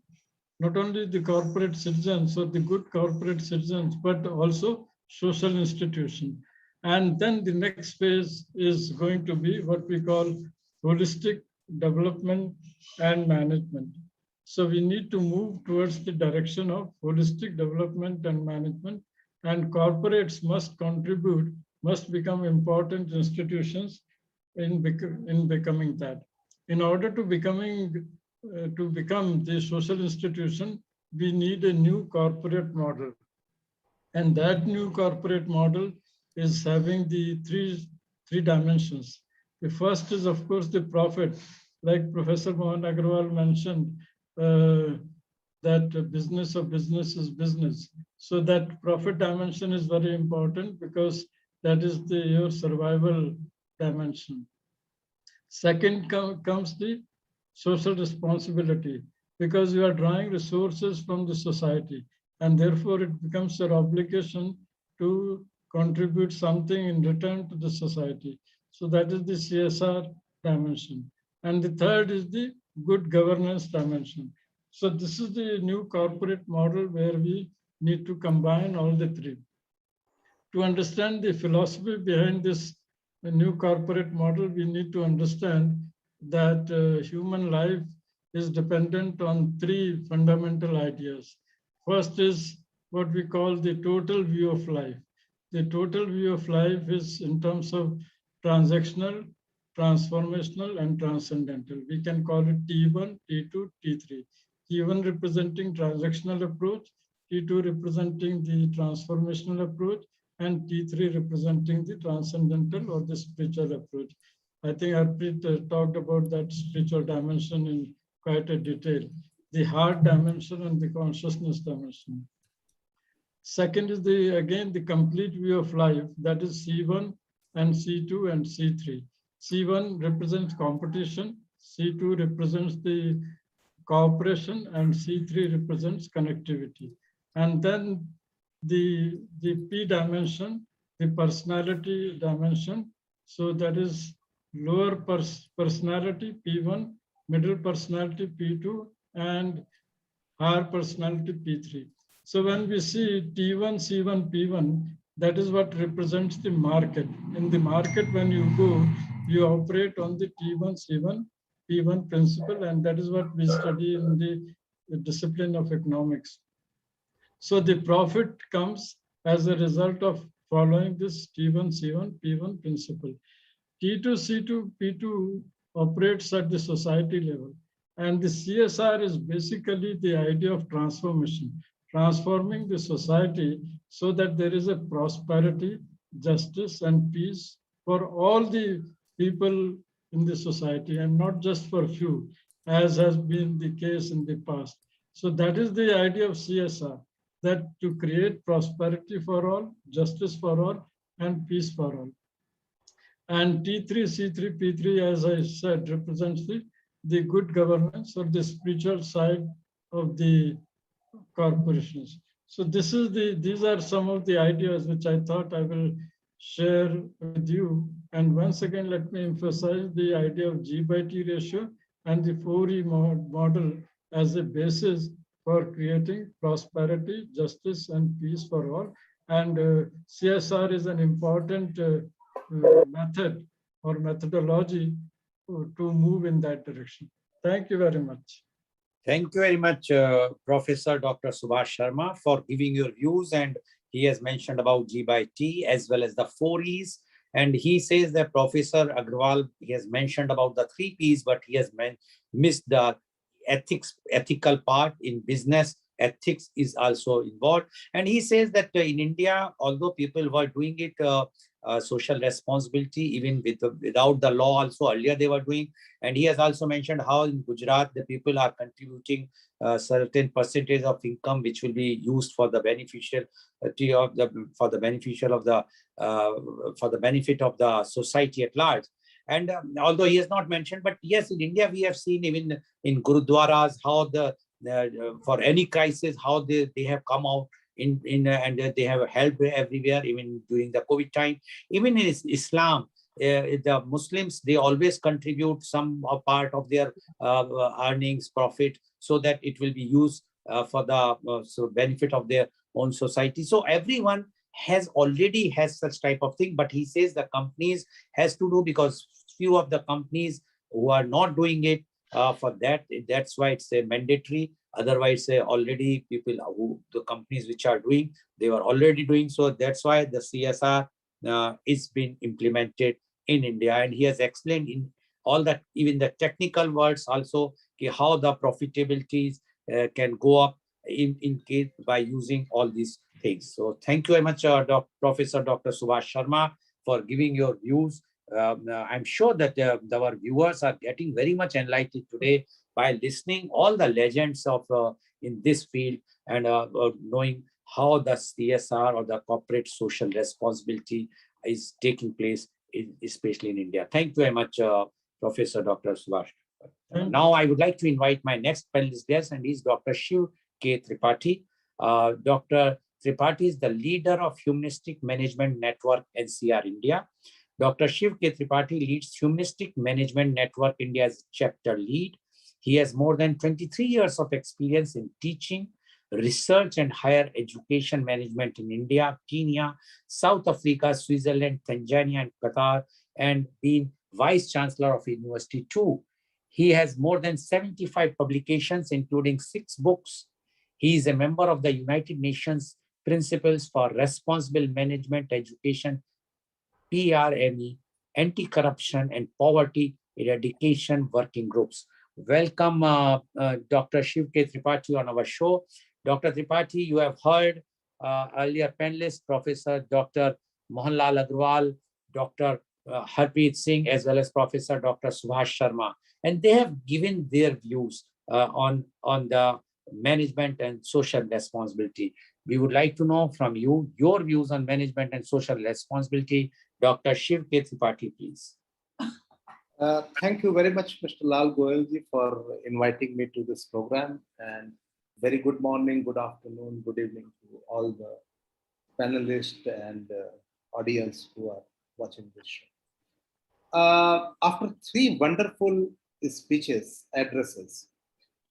not only the corporate citizens or the good corporate citizens, but also social institution. And then the next phase is going to be what we call holistic development and management. So we need to move towards the direction of holistic development and management, and corporates must contribute, must become important institutions in becoming that. In order to become the social institution, we need a new corporate model. And that new corporate model is having the three dimensions. The first is, of course, the profit. Like Professor Mohan Agrawal mentioned, that business of business is business. So that profit dimension is very important because that is your survival dimension. Second comes the social responsibility, because you are drawing resources from the society, and therefore it becomes your obligation to contribute something in return to the society. So that is the CSR dimension. And the third is the good governance dimension. So this is the new corporate model where we need to combine all the three. To understand the philosophy behind this new corporate model, we need to understand that human life is dependent on three fundamental ideas. First is what we call the total view of life. The total view of life is in terms of transactional, transformational, and transcendental. We can call it T1, T2, T3. T1 representing transactional approach, T2 representing the transformational approach, and T3 representing the transcendental or the spiritual approach. I think Harpreet talked about that spiritual dimension in quite a detail, the heart dimension and the consciousness dimension. Second is again the complete view of life, that is C1 and C2 and C3. C1 represents competition, C2 represents the cooperation, and C3 represents connectivity. And then the P dimension, the personality dimension. So that is lower personality P1, middle personality P2, and higher personality P3. So when we see T1, C1, P1, that is what represents the market. In the market, when you go, you operate on the T1, C1, P1 principle, and that is what we study in the discipline of economics. So the profit comes as a result of following this T1, C1, P1 principle. T2, C2, P2 operates at the society level. And the CSR is basically the idea of transformation, transforming the society so that there is a prosperity, justice, and peace for all the people in the society, and not just for a few, as has been the case in the past. So that is the idea of CSR, that to create prosperity for all, justice for all, and peace for all. And T3, C3, P3, as I said, represents the good governance or the spiritual side of the corporations. So these are some of the ideas which I thought I will share with you. And once again, let me emphasize the idea of G/T ratio and the 4E model as a basis for creating prosperity, justice, and peace for all. And CSR is an important method or methodology to move in that direction. Thank you very much. Thank you very much, Professor Dr. Subhash Sharma, for giving your views. And he has mentioned about G/T as well as the 4Es. And he says that Professor Agrawal, he has mentioned about the 3 Ps, but he has missed the ethical part. In business, ethics is also involved. And he says that in India, although people were doing it, social responsibility, even without the law also earlier they were doing. And he has also mentioned how in Gujarat, the people are contributing a certain percentage of income, which will be used for the benefit of the society at large. And although he has not mentioned, but yes, in India we have seen even in Gurudwaras how for any crisis how they have come out and they have helped everywhere, even during the COVID time. Even in Islam, the Muslims, they always contribute some part of their earnings, profit, so that it will be used for the benefit of their own society. So everyone already has such type of thing, but he says the companies has to do, because few of the companies who are not doing it for that's why it's mandatory. Otherwise, already the companies which are doing, they were already doing. So that's why the CSR is being implemented in India. And he has explained in all that, even the technical words also, how the profitabilities can go up in case by using all these things. So thank you very much, Professor Dr. Subhash Sharma, for giving your views. I'm sure that our viewers are getting very much enlightened today by listening all the legends of in this field, and knowing how the CSR or the corporate social responsibility is taking place, especially in India. Thank you very much, Professor Dr. Subhash. Now I would like to invite my next panelist guest, and he's Dr. Shiv K. Tripathi. Dr. Tripathi is the leader of Humanistic Management Network NCR India. Dr. Shiv K. Tripathi leads Humanistic Management Network India's chapter lead. He has more than 23 years of experience in teaching, research, and higher education management in India, Kenya, South Africa, Switzerland, Tanzania, and Qatar, and been Vice Chancellor of University too. He has more than 75 publications, including 6 books. He is a member of the United Nations Principles for Responsible Management Education, PRME, Anti-Corruption and Poverty Eradication Working Groups. Welcome, Dr. Shiv K. Tripathi on our show. Dr. Tripathi, you have heard earlier panelists, Professor Dr. Mohanlal Agrawal, Dr. Harpreet Singh, as well as Professor Dr. Subhash Sharma. And they have given their views on the management and social responsibility. We would like to know from you your views on management and social responsibility. Dr. Shiv K. Tripathi, please. Thank you very much, Mr. Lal Goelji, for inviting me to this program. And very good morning, good afternoon, good evening to all the panelists and audience who are watching this show. After 3 wonderful speeches, addresses,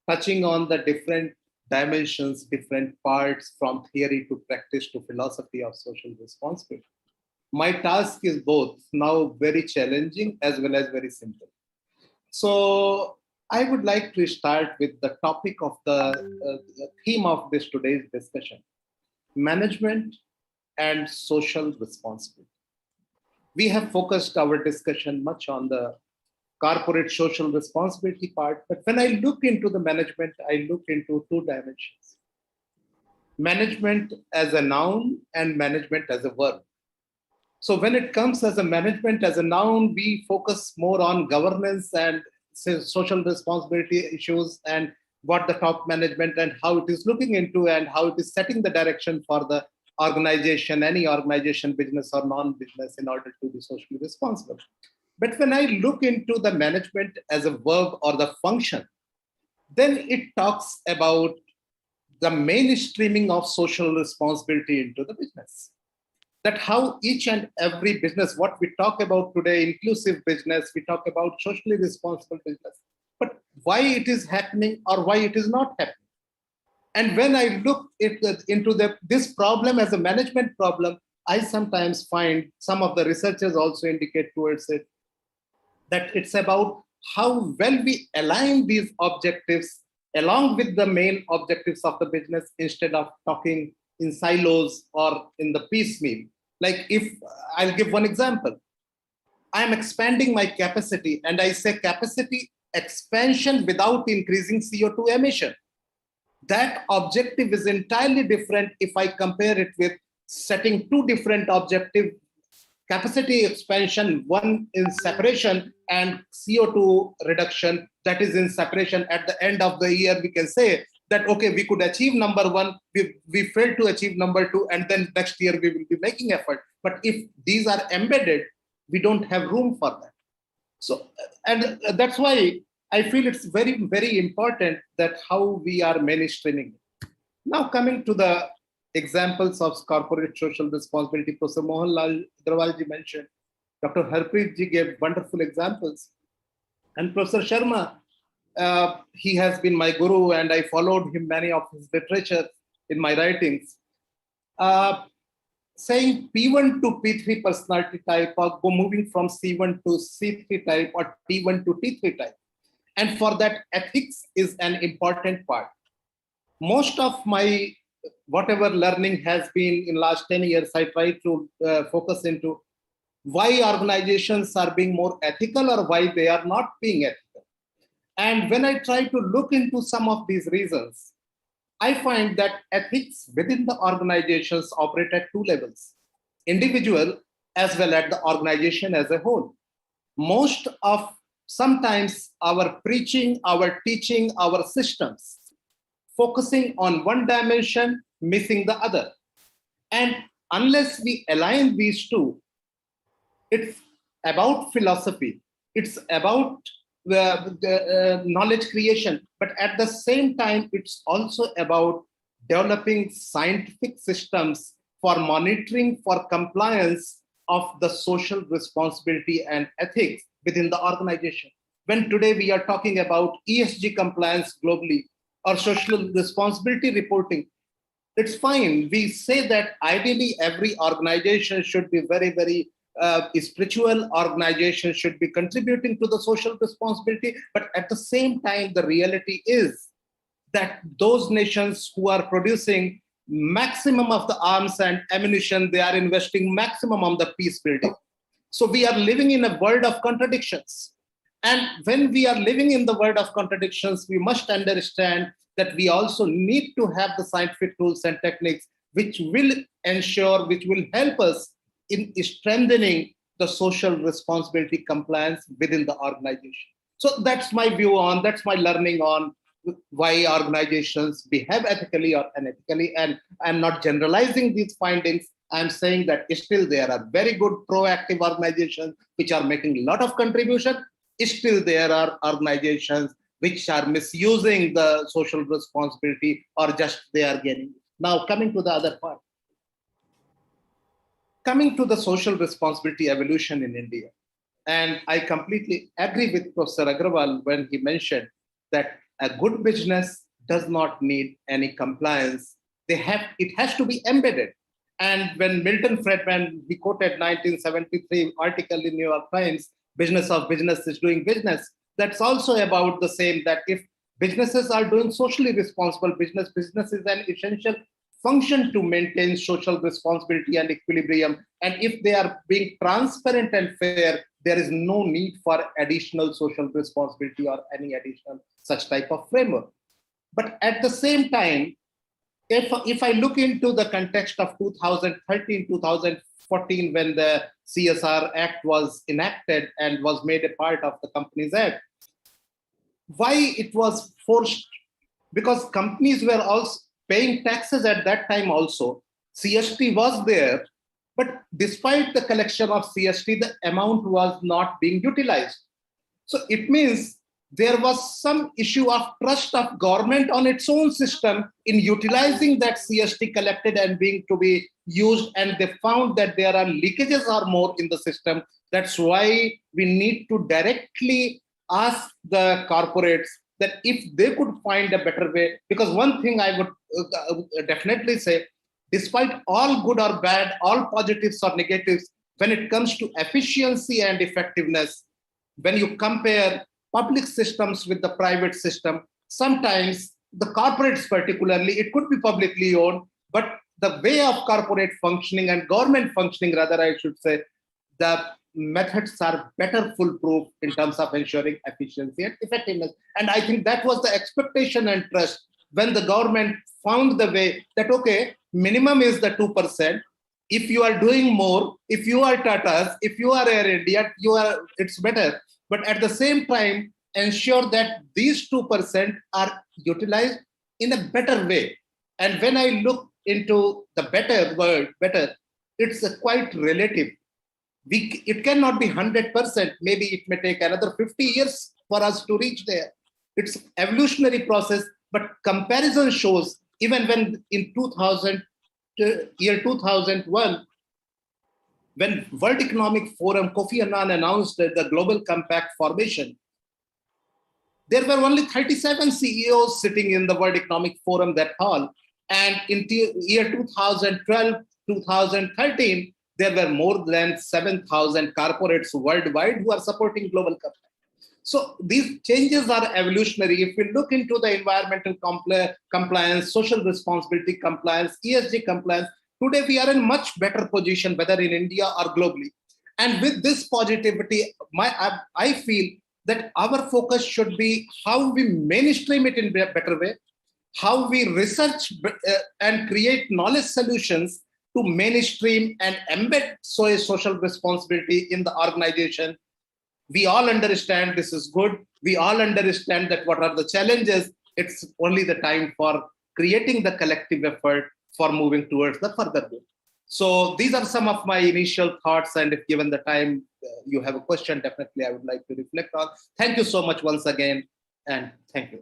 touching on the different dimensions, different parts from theory to practice to philosophy of social responsibility, my task is both now very challenging as well as very simple. So I would like to start with the topic of the theme of this today's discussion: management and social responsibility. We have focused our discussion much on the corporate social responsibility part, but when I look into the management, I look into 2 dimensions: management as a noun and management as a verb. So when it comes as a management as a noun, we focus more on governance and social responsibility issues and what the top management and how it is looking into and how it is setting the direction for the organization, any organization, business or non-business, in order to be socially responsible. But when I look into the management as a verb or the function, then it talks about the mainstreaming of social responsibility into the business. That how each and every business, what we talk about today, inclusive business, we talk about socially responsible business, but why it is happening or why it is not happening. And when I look into this problem as a management problem, I sometimes find some of the researchers also indicate towards it, that it's about how well we align these objectives along with the main objectives of the business, instead of talking in silos or in the piecemeal. Like, if I'll give one example, I'm expanding my capacity and I say capacity expansion without increasing CO2 emission. That objective is entirely different if I compare it with setting 2 different objectives: capacity expansion, one in separation, and CO2 reduction, that is in separation. At the end of the year, we can say that, okay, we could achieve number 1, we failed to achieve number 2, and then next year we will be making effort. But if these are embedded, we don't have room for that. So, and that's why I feel it's very, very important that how we are mainstreaming. Now, coming to the examples of corporate social responsibility, Professor Mohanlal Agrawal ji mentioned, Dr. Harpreet ji gave wonderful examples. And Professor Sharma, he has been my guru, and I followed him many of his literature in my writings. Saying P1 to P3 personality type, or moving from C1 to C3 type, or T1 to T3 type. And for that, ethics is an important part. Most of my whatever learning has been in last 10 years, I try to focus into why organizations are being more ethical or why they are not being ethical. And when I try to look into some of these reasons, I find that ethics within the organizations operate at two levels, individual as well as the organization as a whole. Most of sometimes our preaching, our teaching, our systems, focusing on one dimension, missing the other. And unless we align these two, it's about philosophy, it's about the knowledge creation, but at the same time, it's also about developing scientific systems for monitoring, for compliance of the social responsibility and ethics within the organization. When today we are talking about ESG compliance globally or social responsibility reporting, it's fine. We say that ideally every organization should be very, very spiritual organization should be contributing to the social responsibility. But at the same time, the reality is that those nations who are producing maximum of the arms and ammunition, they are investing maximum on the peace building. So we are living in a world of contradictions. And when we are living in the world of contradictions, we must understand that we also need to have the scientific tools and techniques which will ensure, which will help us in strengthening the social responsibility compliance within the organization. So that's my view on, that's my learning on why organizations behave ethically or unethically. And I'm not generalizing these findings. I'm saying that still there are very good proactive organizations which are making a lot of contribution. Still there are organizations which are misusing the social responsibility or just they are getting. Now coming to the other part. Coming to the social responsibility evolution in India, and I completely agree with Professor Agrawal when he mentioned that a good business does not need any compliance. It has to be embedded. And when Milton Friedman, he quoted 1973 article in New York Times, business of business is doing business. That's also about the same, that if businesses are doing socially responsible business, business is an essential function to maintain social responsibility and equilibrium. And if they are being transparent and fair, there is no need for additional social responsibility or any additional such type of framework. But at the same time, if I look into the context of 2013, 2014, when the CSR Act was enacted and was made a part of the Companies Act, why it was forced? Because companies were also paying taxes at that time also. CST was there, but despite the collection of CST, the amount was not being utilized. So it means there was some issue of trust of government on its own system in utilizing that CST collected and being to be used, and they found that there are leakages or more in the system. That's why we need to directly ask the corporates that if they could find a better way, because one thing I would definitely say, despite all good or bad, all positives or negatives, when it comes to efficiency and effectiveness, when you compare public systems with the private system, sometimes the corporates particularly, it could be publicly owned, but the way of corporate functioning and government functioning, rather I should say, the methods are better foolproof in terms of ensuring efficiency and effectiveness. And I think that was the expectation and trust when the government found the way that, okay, minimum is the 2%. If you are doing more, if you are Tata's, if you are Air India, it's better. But at the same time, ensure that these 2% are utilized in a better way. And when I look into the better word, better, it's quite relative. It cannot be 100%. Maybe it may take another 50 years for us to reach there. It's evolutionary process, but comparison shows even when in 2001, when World Economic Forum, Kofi Annan announced the Global Compact formation, there were only 37 CEOs sitting in the World Economic Forum, that hall. And in year 2012, 2013, there were more than 7,000 corporates worldwide who are supporting global compact. So these changes are evolutionary. If we look into the environmental compliance, social responsibility compliance, ESG compliance, today we are in much better position, whether in India or globally. And with this positivity, I feel that our focus should be how we mainstream it in a better way, how we research and create knowledge solutions to mainstream and embed social responsibility in the organization. We all understand this is good. We all understand that what are the challenges. It's only the time for creating the collective effort for moving towards the further goal. So these are some of my initial thoughts. And if given the time, you have a question, definitely I would like to reflect on. Thank you so much once again. And thank you.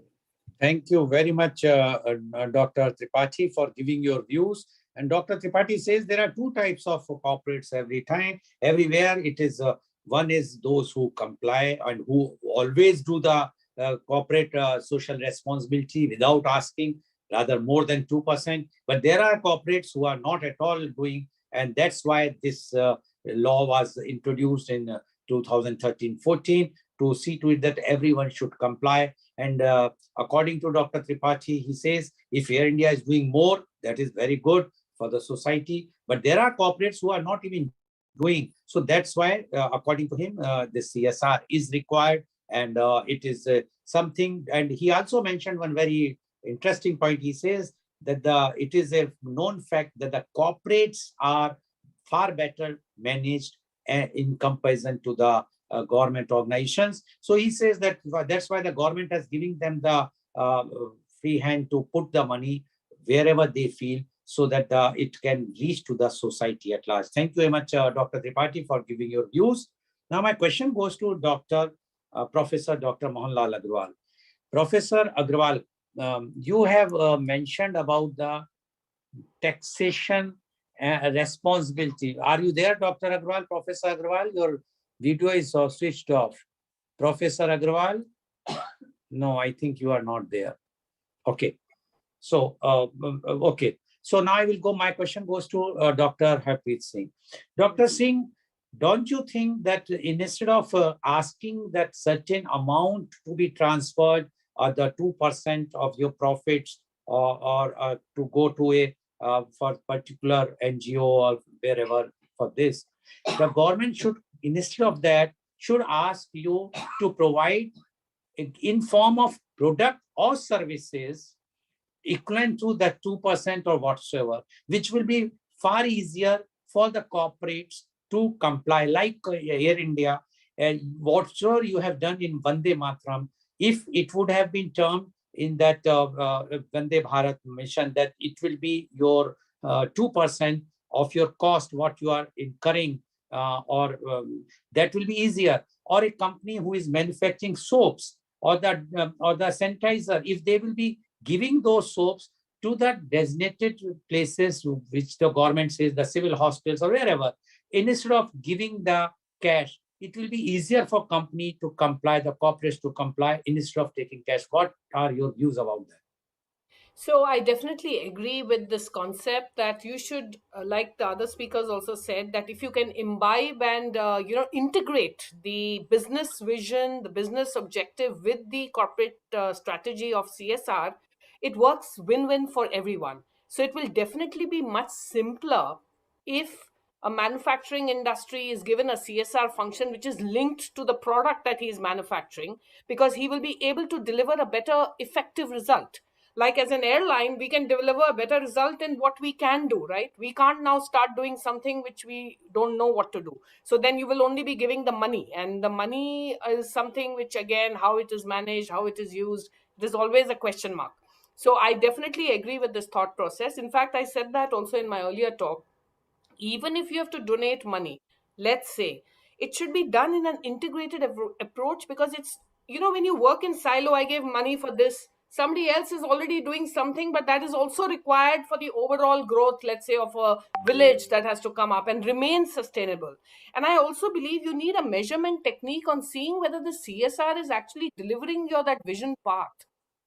Thank you very much, Dr. Tripathi, for giving your views. And Dr. Tripathi says there are two types of corporates everywhere. It is one is those who comply and who always do the corporate social responsibility without asking, rather more than 2%. But there are corporates who are not at all doing, and that's why this law was introduced in 2013-14 to see to it that everyone should comply. And according to Dr. Tripathi, he says if Air India is doing more, that is very good for the society. But there are corporates who are not even doing. So that's why, according to him, the CSR is required, and it is something. And he also mentioned one very interesting point. He says that it is a known fact that the corporates are far better managed in comparison to the government organizations. So he says that that's why the government has given them the free hand to put the money wherever they feel, so that it can reach to the society at large. Thank you very much, Dr. Tripathi, for giving your views. Now my question goes to Professor Dr. Mohanlal Agrawal. Professor Agrawal, you have mentioned about the taxation responsibility. Are you there, Dr. Agrawal? Professor Agrawal, your video is switched off. Professor Agrawal? No, I think you are not there. Okay. So, okay. So now I will go, my question goes to Dr. Harpreet Singh. Dr. Singh, don't you think that instead of asking that certain amount to be transferred, or the 2% of your profits, or to go to a for particular NGO or wherever for this, the government should, instead of that, should ask you to provide in form of product or services equivalent to that 2% or whatsoever, which will be far easier for the corporates to comply, like Air India, and whatsoever you have done in Vande Mataram. If it would have been termed in that Vande Bharat mission, that it will be your 2% of your cost, what you are incurring, or that will be easier. Or a company who is manufacturing soaps or the sanitizer, if they will be giving those soaps to the designated places which the government says, the civil hospitals or wherever, instead of giving the cash, it will be easier for company to comply, the corporates to comply, instead of taking cash. What are your views about that? So I definitely agree with this concept that you should, like the other speakers also said, that if you can imbibe and integrate the business vision, the business objective with the corporate strategy of CSR, it works win-win for everyone. So it will definitely be much simpler if a manufacturing industry is given a CSR function which is linked to the product that he is manufacturing, because he will be able to deliver a better effective result. Like as an airline, we can deliver a better result in what we can do, right? We can't now start doing something which we don't know what to do. So then you will only be giving the money, and the money is something which, again, how it is managed, how it is used, it is always a question mark. So I definitely agree with this thought process. In fact, I said that also in my earlier talk. Even if you have to donate money, let's say, it should be done in an integrated approach, because it's, when you work in silo, I gave money for this, somebody else is already doing something, but that is also required for the overall growth, let's say, of a village that has to come up and remain sustainable. And I also believe you need a measurement technique on seeing whether the CSR is actually delivering your that vision path.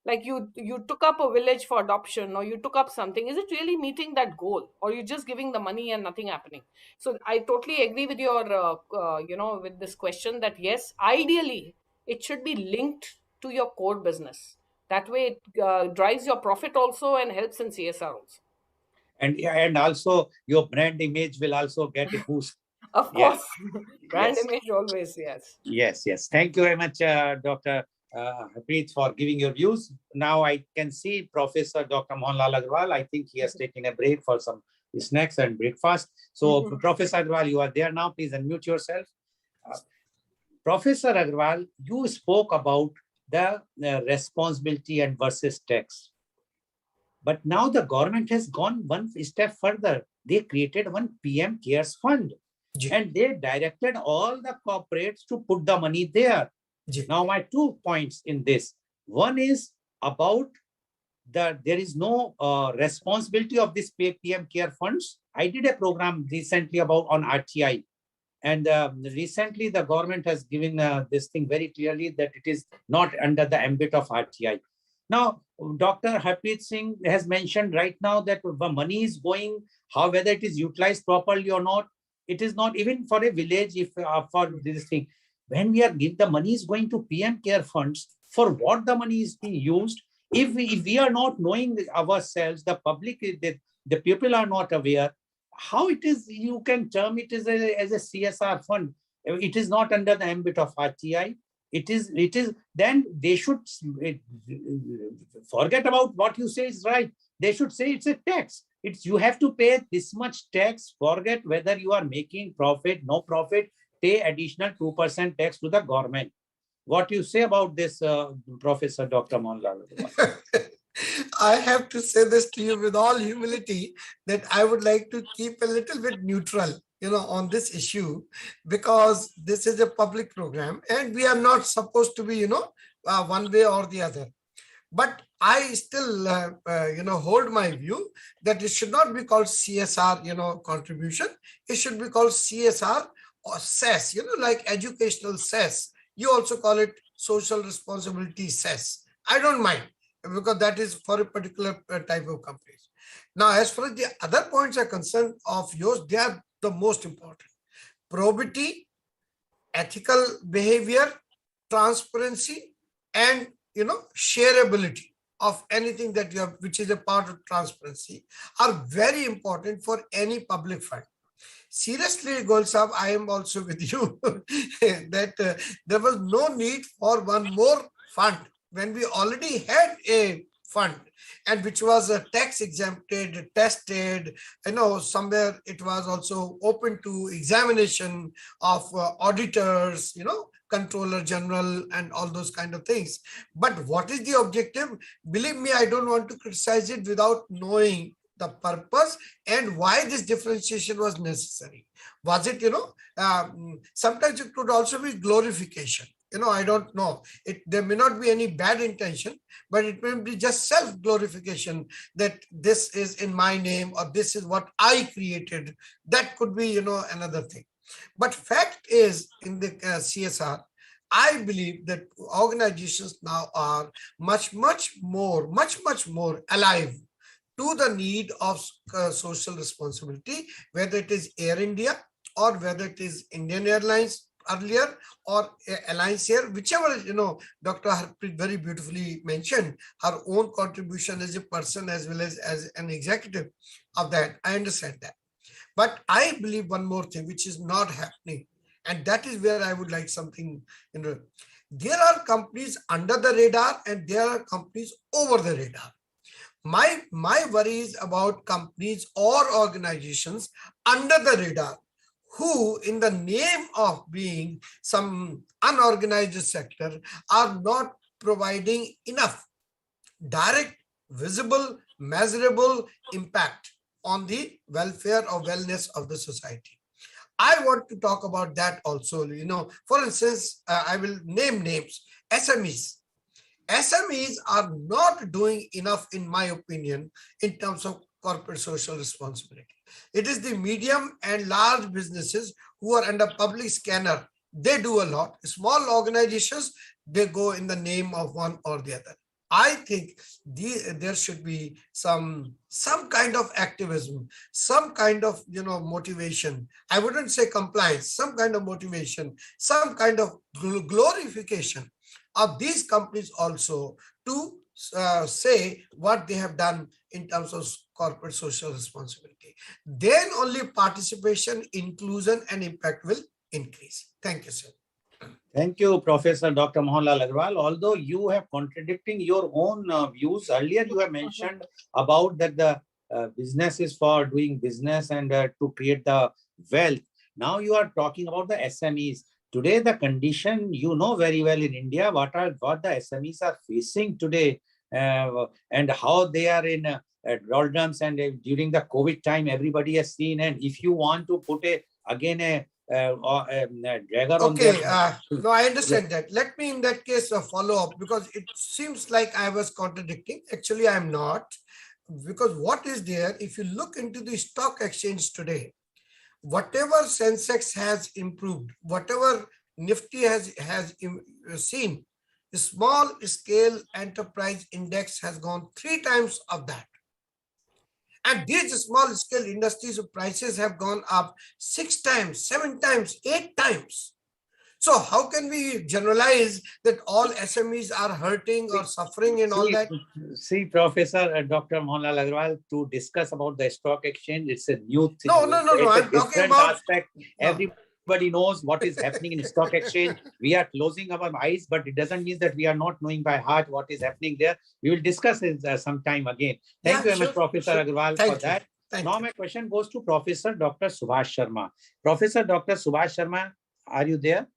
Like you took up a village for adoption, or you took up something, is it really meeting that goal, or you're just giving the money and nothing happening? So I totally agree with your with this question, that yes, ideally it should be linked to your core business. That way it drives your profit also and helps in CSR also. And also your brand image will also get a boost. Of Yes. course. Brand Yes. image always, yes. Yes. Thank you very much, Dr. Harpreet, for giving your views. Now I can see Professor Dr. Mohanlal Agarwal. I think he has taken a break for some snacks and breakfast. So, Professor Agarwal, you are there now. Please unmute yourself. Professor Agarwal, you spoke about the responsibility and versus tax. But now the government has gone one step further. They created one PM Cares Fund. And they directed all the corporates to put the money there. Now, my 2 points in this. One is about there is no responsibility of this PM Care funds. I did a program recently on RTI. And recently the government has given this thing very clearly that it is not under the ambit of RTI. Now, Dr. Harpreet Singh has mentioned right now that the money is going, whether it is utilized properly or not, it is not even for a village, if for this thing. When we are the money is going to PM Care funds, for what the money is being used, if we are not knowing ourselves, the public, the people are not aware, how it is you can term it as a CSR fund? It is not under the ambit of RTI. It is then they should forget about what you say is right. They should say it's a tax. You have to pay this much tax, forget whether you are making profit, no profit, pay additional 2% tax to the government. What do you say about this, Professor Dr. Mohanlal? I have to say this to you with all humility, that I would like to keep a little bit neutral, on this issue, because this is a public program and we are not supposed to be, one way or the other. But I still, hold my view that it should not be called CSR, contribution. It should be called CSR or cess, like educational cess. You also call it social responsibility cess. I don't mind, because that is for a particular type of companies. Now, as far as the other points are concerned of yours, they are the most important. Probity, ethical behavior, transparency, and shareability of anything that you have, which is a part of transparency, are very important for any public fund. Seriously, Goel Sahab, I am also with you that there was no need for one more fund when we already had a fund, and which was tax exempted, tested, somewhere it was also open to examination of auditors, Controller General and all those kind of things. But what is the objective? Believe me, I don't want to criticize it without knowing the purpose and why this differentiation was necessary. Was it, sometimes it could also be glorification. I don't know. There may not be any bad intention, but it may be just self-glorification that this is in my name or this is what I created. That could be, another thing. But fact is, in the CSR, I believe that organizations now are much more alive to the need of social responsibility, whether it is Air India or whether it is Indian Airlines earlier or Alliance Air, whichever, Dr. Harpreet very beautifully mentioned her own contribution as a person as well as an executive of that. I understand that. But I believe one more thing, which is not happening. And that is where I would like something, there are companies under the radar and there are companies over the radar. My worry is about companies or organizations under the radar who, in the name of being some unorganized sector, are not providing enough direct, visible, measurable impact on the welfare or wellness of the society. I want to talk about that also. For instance, I will name names. SMEs. SMEs are not doing enough, in my opinion, in terms of corporate social responsibility. It is the medium and large businesses who are under public scanner. They do a lot. Small organizations, they go in the name of one or the other. I think there should be some kind of activism, some kind of motivation. I wouldn't say compliance, some kind of motivation, some kind of glorification of these companies also to say what they have done in terms of corporate social responsibility. Then only participation, inclusion, and impact will increase. Thank you, sir. Thank you, Professor Dr. Mohanlal Agarwal. Although you have contradicting your own views, earlier you have mentioned about that the business is for doing business and to create the wealth. Now you are talking about the SMEs. Today, the condition you know very well in India, what the SMEs are facing today, and how they are in doldrums, and during the COVID time, everybody has seen. And if you want to put again a dragger on Okay, their no, I understand that. Let me in that case follow up, because it seems like I was contradicting. Actually, I am not, because what is there, if you look into the stock exchange today, whatever Sensex has improved, whatever Nifty has seen, the small scale enterprise index has gone 3 times of that. And these small scale industries prices have gone up 6 times, 7 times, 8 times. So how can we generalize that all SMEs are hurting or suffering and all that? See, Professor Dr. Mohanlal Agarwal, to discuss about the stock exchange, it's a new thing. No. I'm talking about aspect. Everybody knows what is happening in stock exchange. We are closing our eyes, but it doesn't mean that we are not knowing by heart what is happening there. We will discuss it sometime again. Thank you very much, Professor Agarwal, for that. Now my question goes to Professor Dr. Subhash Sharma. Professor Dr. Subhash Sharma, are you there?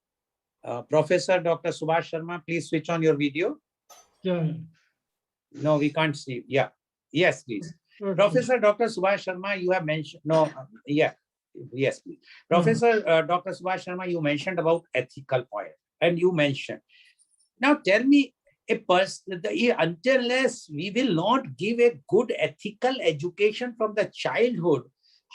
Professor Dr. Subhash Sharma, please switch on your video. Yeah. No, we can't see. Yeah. Yes, please. Okay. Professor Dr. Subhash Sharma, you have mentioned. No. Yeah. Yes, please. Professor Dr. Subhash Sharma, you mentioned about ethical point, and you mentioned. Now tell me, unless we will not give a good ethical education from the childhood,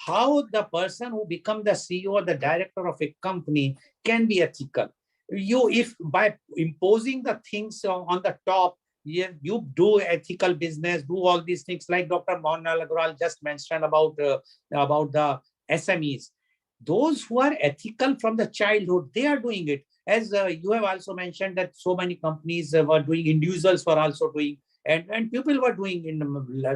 how the person who become the CEO or the director of a company can be ethical? If by imposing the things on the top, you do ethical business, do all these things like Dr. Mohanlal Agarwal just mentioned about the SMEs. Those who are ethical from the childhood, they are doing it. As you have also mentioned that so many companies were doing, individuals were also doing, and people were doing in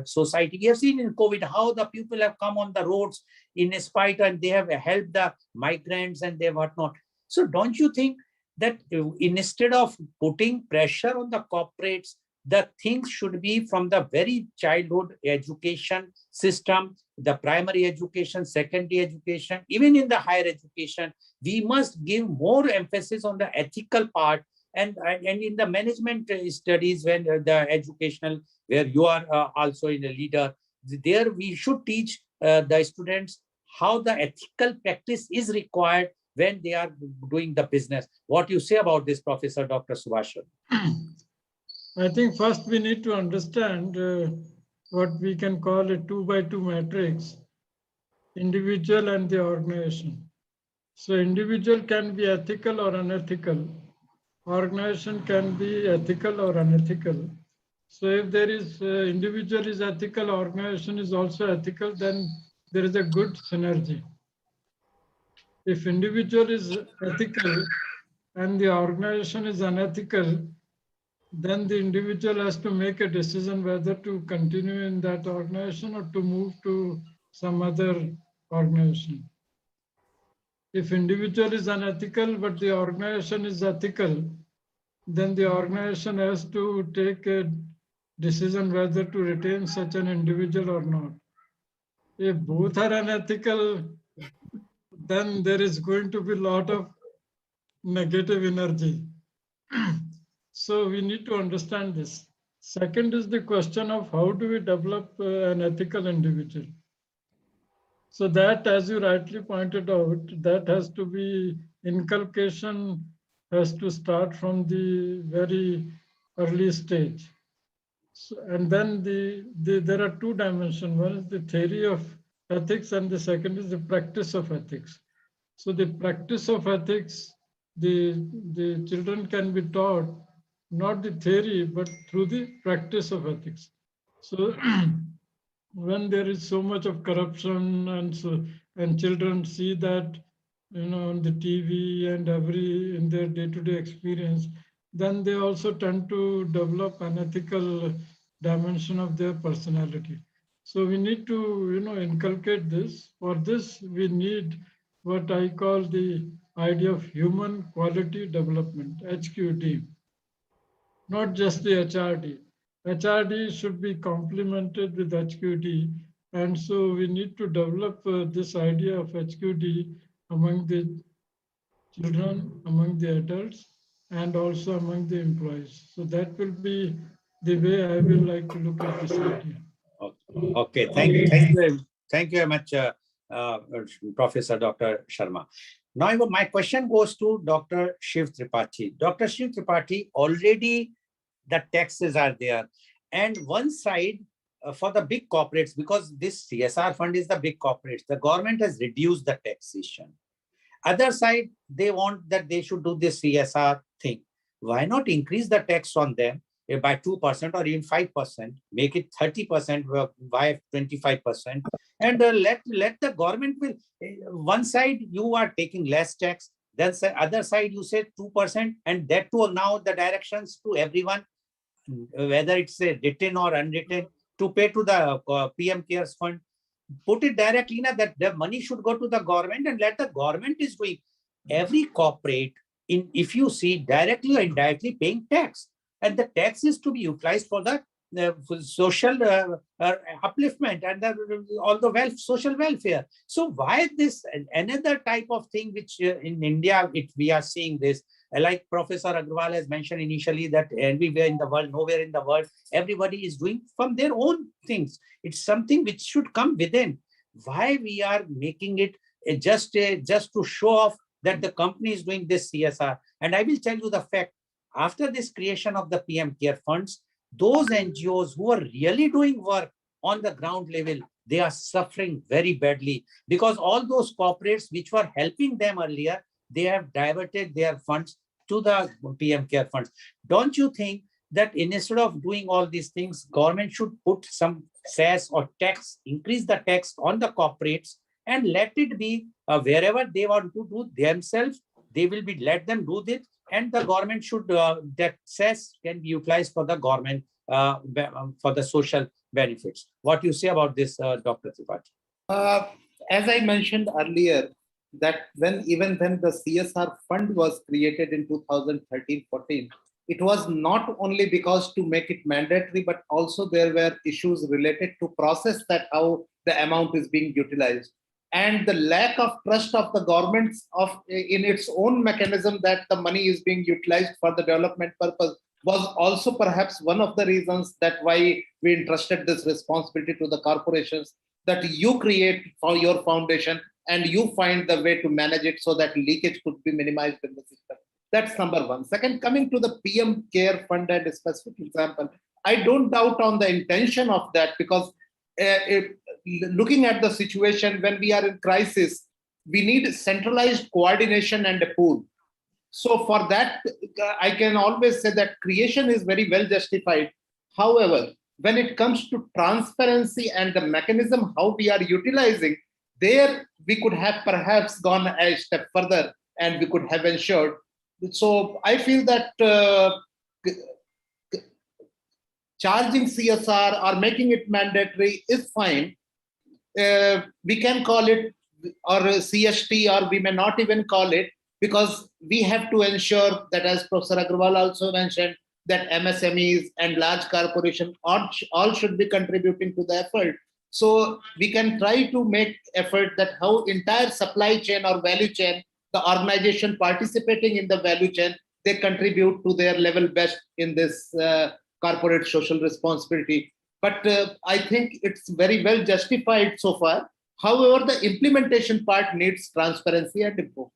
society. We have seen in COVID how the people have come on the roads in spite, and they have helped the migrants and they whatnot. So don't you think that instead of putting pressure on the corporates, the things should be from the very childhood education system, the primary education, secondary education, even in the higher education, we must give more emphasis on the ethical part, and in the management studies, when the educational, where you are also in a leader, there we should teach the students how the ethical practice is required when they are doing the business. What you say about this, Professor Dr. Subhash? I think first we need to understand what we can call a 2x2 matrix, individual and the organization. So individual can be ethical or unethical. Organization can be ethical or unethical. So if there is individual is ethical, organization is also ethical, then there is a good synergy. If individual is ethical and the organization is unethical, then the individual has to make a decision whether to continue in that organization or to move to some other organization. If individual is unethical, but the organization is ethical, then the organization has to take a decision whether to retain such an individual or not. If both are unethical, then there is going to be a lot of negative energy. So we need to understand this. Second is the question of how do we develop an ethical individual. So that, as you rightly pointed out, that has to be, inculcation has to start from the very early stage. So, and then there are two dimensions. One is the theory of ethics and the second is the practice of ethics. So the practice of ethics, the children can be taught not the theory, but through the practice of ethics. So when there is so much of corruption and children see that on the TV and in their day-to-day experience, then they also tend to develop an ethical dimension of their personality. So we need to inculcate this. For this, we need what I call the idea of human quality development, HQD, not just the HRD. HRD should be complemented with HQD. And so we need to develop this idea of HQD among the children, among the adults, and also among the employees. So that will be the way I will like to look at this idea. Okay. Thank you very much, Professor Dr. Sharma. Now, my question goes to Dr. Shiv Tripathi. Dr. Shiv Tripathi, already the taxes are there. And one side, for the big corporates, because this CSR fund is the big corporates, the government has reduced the taxation. Other side, they want that they should do this CSR thing. Why not increase the tax on them by 2% or even 5%, make it 30%, by 25%, and let the government will. One side you are taking less tax, then other side you say 2%, and that too now the directions to everyone, whether it's written or unwritten, to pay to the PM Cares Fund. Put it directly that the money should go to the government and let the government is doing. Every corporate, if you see, directly or indirectly paying tax, and the tax is to be utilized for the social upliftment and all the social welfare. So why this another type of thing which in India we are seeing this, like Professor Agrawal has mentioned initially, that everywhere in the world, nowhere in the world, everybody is doing from their own things. It's something which should come within. Why we are making it just to show off that the company is doing this CSR? And I will tell you the fact, after this creation of the PM Care Funds, those NGOs who are really doing work on the ground level, they are suffering very badly, because all those corporates which were helping them earlier, they have diverted their funds to the PM Care Funds. Don't you think that instead of doing all these things, government should put some cess or tax, increase the tax on the corporates, and let it be wherever they want to do themselves, they will be let them do this, and the government should, that cess can be utilized for the government, for the social benefits. What you say about this, Dr. Tripathi? As I mentioned earlier, that even when the CSR fund was created in 2013-14, it was not only because to make it mandatory, but also there were issues related to process, that how the amount is being utilized. And the lack of trust of the governments in its own mechanism that the money is being utilized for the development purpose was also perhaps one of the reasons that why we entrusted this responsibility to the corporations, that you create for your foundation and you find the way to manage it so that leakage could be minimized in the system. That's number one. Second, coming to the PM Care Fund and a specific example, I don't doubt on the intention of that, because looking at the situation when we are in crisis, we need centralized coordination and a pool. So for that, I can always say that creation is very well justified. However, when it comes to transparency and the mechanism how we are utilizing, there we could have perhaps gone a step further and we could have ensured. So I feel that charging CSR or making it mandatory is fine. We can call it or CST, or we may not even call it, because we have to ensure that, as Professor Agrawal also mentioned, that MSMEs and large corporations all should be contributing to the effort. So we can try to make effort that how entire supply chain or value chain, the organization participating in the value chain, they contribute to their level best in this corporate social responsibility. But I think it's very well justified so far. However, the implementation part needs transparency and improvement.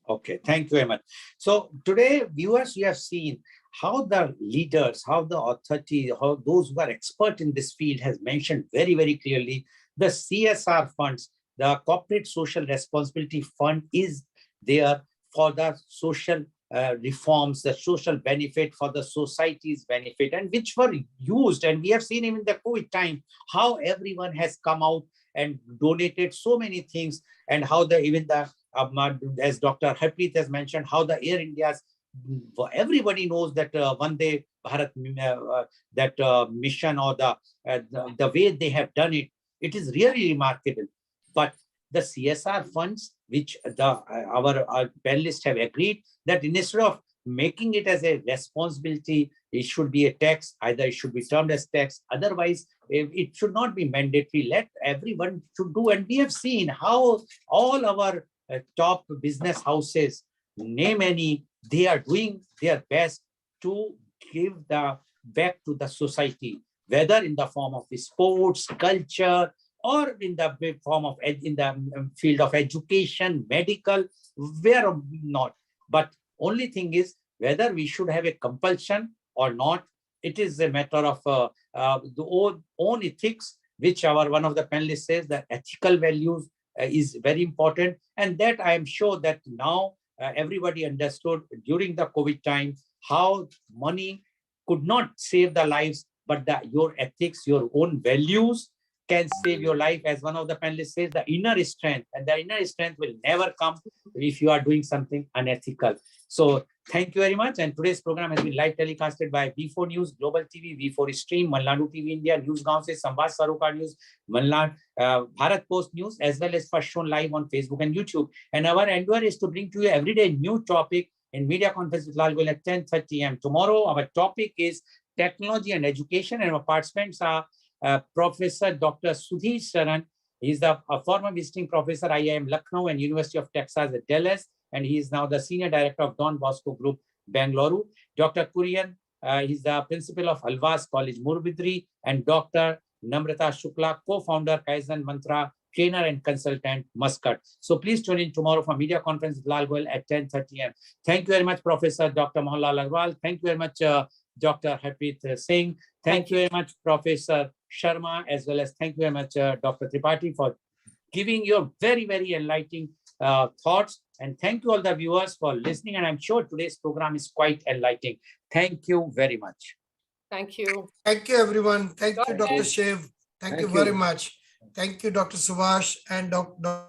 Okay, thank you very much. So today, viewers, you have seen how the leaders, how the authority, how those who are expert in this field has mentioned very, very clearly the CSR funds, the Corporate Social Responsibility Fund is there for the social reforms, the social benefit for the society's benefit, and which were used. And we have seen even the COVID time, how everyone has come out and donated so many things, and how even the as Dr. Harpreet has mentioned, how the Air India's, everybody knows that one day Bharat, mission, or the way they have done it, it is really remarkable. But the CSR funds, which our panelists have agreed that instead of making it as a responsibility, it should be a tax. Either it should be termed as tax. Otherwise, it should not be mandatory. Let everyone should do. And we have seen how all our top business houses, name any, they are doing their best to give the back to the society, whether in the form of sports, culture, or in the form of in the field of education, medical, where not. But only thing is whether we should have a compulsion or not. It is a matter of the own ethics, which one of the panelists says that ethical values is very important. And that I am sure that now everybody understood during the COVID time how money could not save the lives, but your ethics, your own values can save your life. As one of the panelists says, the inner strength, and the inner strength will never come if you are doing something unethical. So thank you very much. And today's program has been live telecasted by V4 News, Global TV, V4 Stream, Malnadu TV India, News Gaon se Samvad Sarokar News, Malnad, Bharat Post News, as well as first shown live on Facebook and YouTube. And our endeavor is to bring to you every day new topic in media conference with Lal Goel at 10:30 a.m. Tomorrow, our topic is technology and education, and our participants are Professor Dr. Sudhir Sharan. He is the former visiting professor, IIM Lucknow and University of Texas at Dallas, and he is now the Senior Director of Don Bosco Group, Bangalore. Dr. Kurian, he is the Principal of Alvas College, Murubidri, and Dr. Namrata Shukla, Co-founder, Kaizen Mantra, Trainer and Consultant, Muscat. So please tune in tomorrow for media conference with Lal Goel at 10:30 a.m. Thank you very much, Professor Dr. Mohanlal Agarwal. Thank you very much, Dr. Harpreet Singh. Thank you very much, Professor Sharma, as well as thank you very much, Dr. Tripathi, for giving your very, very enlightening thoughts. And thank you all the viewers for listening. And I'm sure today's program is quite enlightening. Thank you very much. Thank you. Thank you, everyone. Thank you, Dr. Thank Shiv. Thank you very much. Thank you, Dr. Subhash and Dr.